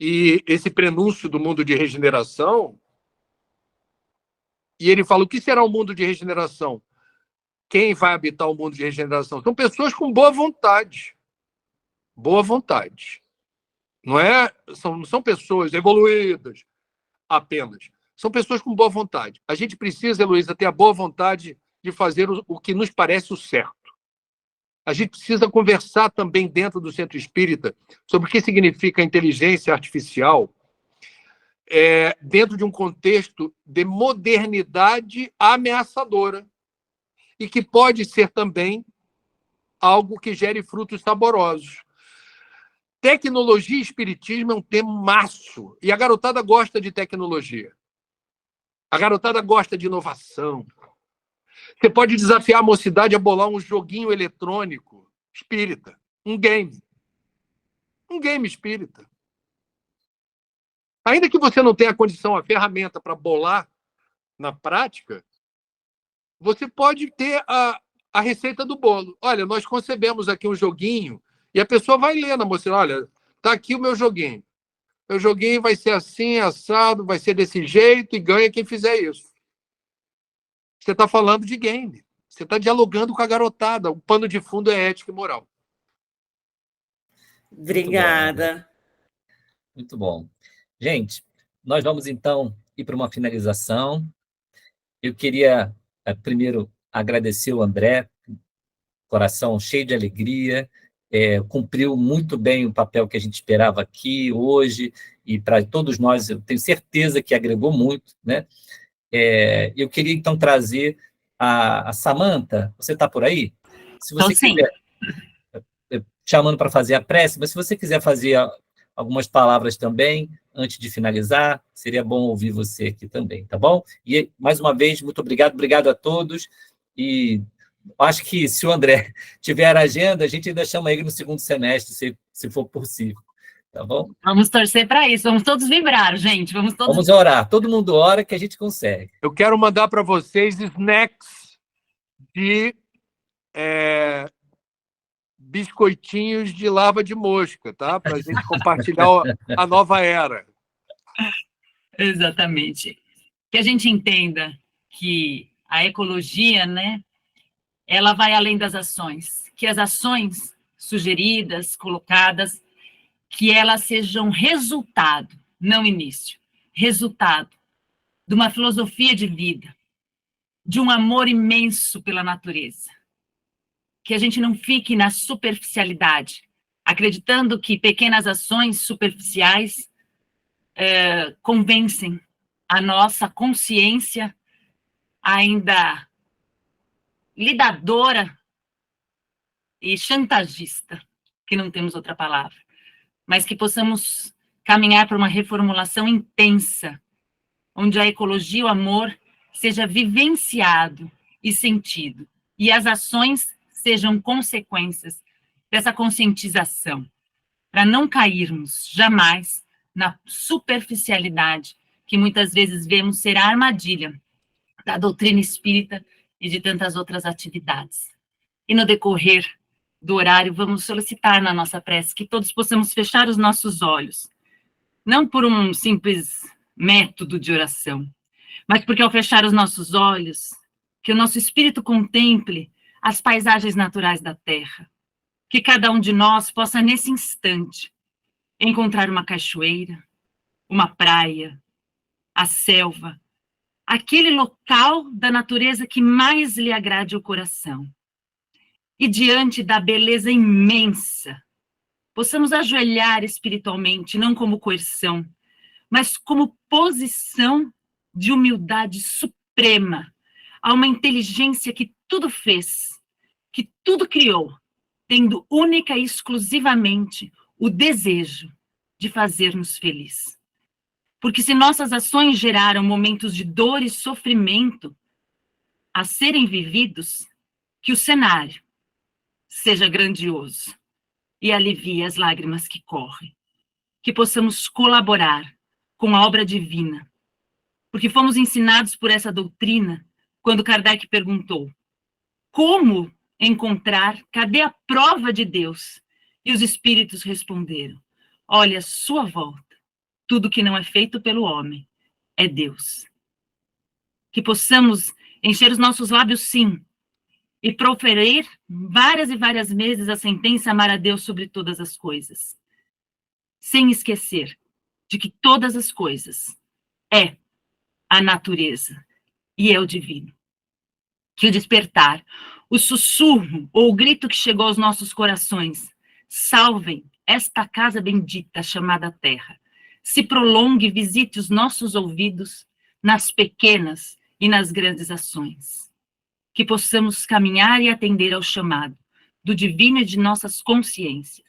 e esse prenúncio do mundo de regeneração, e ele fala, o que será o mundo de regeneração? Quem vai habitar o mundo de regeneração? São pessoas com boa vontade. Boa vontade. Não são pessoas evoluídas apenas. São pessoas com boa vontade. A gente precisa, Heloísa, ter a boa vontade de fazer o que nos parece o certo. A gente precisa conversar também dentro do Centro Espírita sobre o que significa a inteligência artificial dentro de um contexto de modernidade ameaçadora e que pode ser também algo que gere frutos saborosos. Tecnologia e espiritismo é um temaço, e a garotada gosta de tecnologia. A garotada gosta de inovação. Você pode desafiar a mocidade a bolar um joguinho eletrônico espírita, um game espírita. Ainda que você não tenha a condição, a ferramenta para bolar na prática, você pode ter a receita do bolo. Olha, nós concebemos aqui um joguinho e a pessoa vai ler na moça. Olha, está aqui o meu joguinho. Meu joguinho vai ser assim, assado, vai ser desse jeito e ganha quem fizer isso. Você está falando de game. Você está dialogando com a garotada. O pano de fundo é ética e moral. Obrigada. Muito bom. Gente, nós vamos então ir para uma finalização. Eu queria primeiro agradecer o André, coração cheio de alegria, cumpriu muito bem o papel que a gente esperava aqui hoje, e para todos nós, eu tenho certeza que agregou muito, né? Eu queria, então, trazer a Samantha. Você está por aí? Se você quiser, chamando para fazer a prece, mas se você quiser fazer algumas palavras também, antes de finalizar, seria bom ouvir você aqui também, tá bom? E, mais uma vez, muito obrigado a todos, e acho que se o André tiver agenda, a gente ainda chama ele no segundo semestre, se for possível, tá bom? Vamos torcer para isso, vamos todos vibrar, gente, Vamos orar, todo mundo ora que a gente consegue. Eu quero mandar para vocês snacks de biscoitinhos de lava de mosca, tá? Para a gente compartilhar a nova era. Exatamente. Que a gente entenda que a ecologia, né, ela vai além das ações, que as ações sugeridas, colocadas, que elas sejam resultado, não início, resultado de uma filosofia de vida, de um amor imenso pela natureza. Que a gente não fique na superficialidade, acreditando que pequenas ações superficiais convencem a nossa consciência ainda lidadora e chantagista, que não temos outra palavra, mas que possamos caminhar para uma reformulação intensa, onde a ecologia e o amor seja vivenciado e sentido, e as ações sejam consequências dessa conscientização, para não cairmos jamais na superficialidade que muitas vezes vemos ser a armadilha da doutrina espírita e de tantas outras atividades. E no decorrer do horário, vamos solicitar na nossa prece que todos possamos fechar os nossos olhos, não por um simples método de oração, mas porque ao fechar os nossos olhos, que o nosso espírito contemple as paisagens naturais da Terra, que cada um de nós possa, nesse instante, encontrar uma cachoeira, uma praia, a selva, aquele local da natureza que mais lhe agrade ao coração. E diante da beleza imensa, possamos ajoelhar espiritualmente, não como coerção, mas como posição de humildade suprema a uma inteligência que tudo fez, que tudo criou, tendo única e exclusivamente o desejo de fazer-nos felizes. Porque se nossas ações geraram momentos de dor e sofrimento a serem vividos, que o cenário seja grandioso e alivie as lágrimas que correm. Que possamos colaborar com a obra divina, porque fomos ensinados por essa doutrina quando Kardec perguntou: como encontrar, cadê a prova de Deus? E os espíritos responderam: olha, à sua volta, tudo que não é feito pelo homem é Deus. Que possamos encher os nossos lábios, sim, e proferir várias e várias vezes a sentença amar a Deus sobre todas as coisas, sem esquecer de que todas as coisas é a natureza e é o divino. Que o despertar, o sussurro ou o grito que chegou aos nossos corações, salvem esta casa bendita chamada Terra, se prolongue e visite os nossos ouvidos nas pequenas e nas grandes ações. Que possamos caminhar e atender ao chamado do divino e de nossas consciências.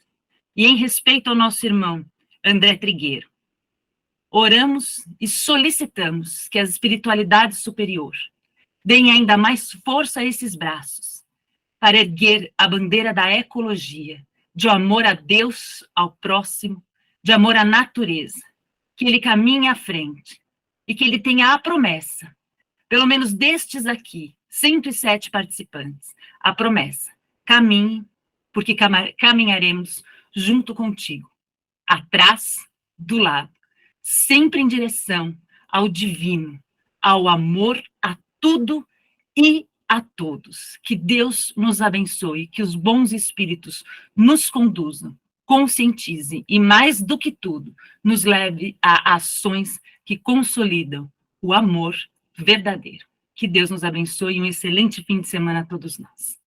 E em respeito ao nosso irmão André Trigueiro, oramos e solicitamos que a espiritualidade superior deem ainda mais força a esses braços para erguer a bandeira da ecologia, de amor a Deus, ao próximo, de amor à natureza, que ele caminhe à frente e que ele tenha a promessa, pelo menos destes aqui, 107 participantes, a promessa: caminhe, porque caminharemos junto contigo, atrás, do lado, sempre em direção ao divino, ao amor a tudo e a todos. Que Deus nos abençoe, que os bons espíritos nos conduzam, conscientizem e, mais do que tudo, nos leve a ações que consolidam o amor verdadeiro. Que Deus nos abençoe e um excelente fim de semana a todos nós.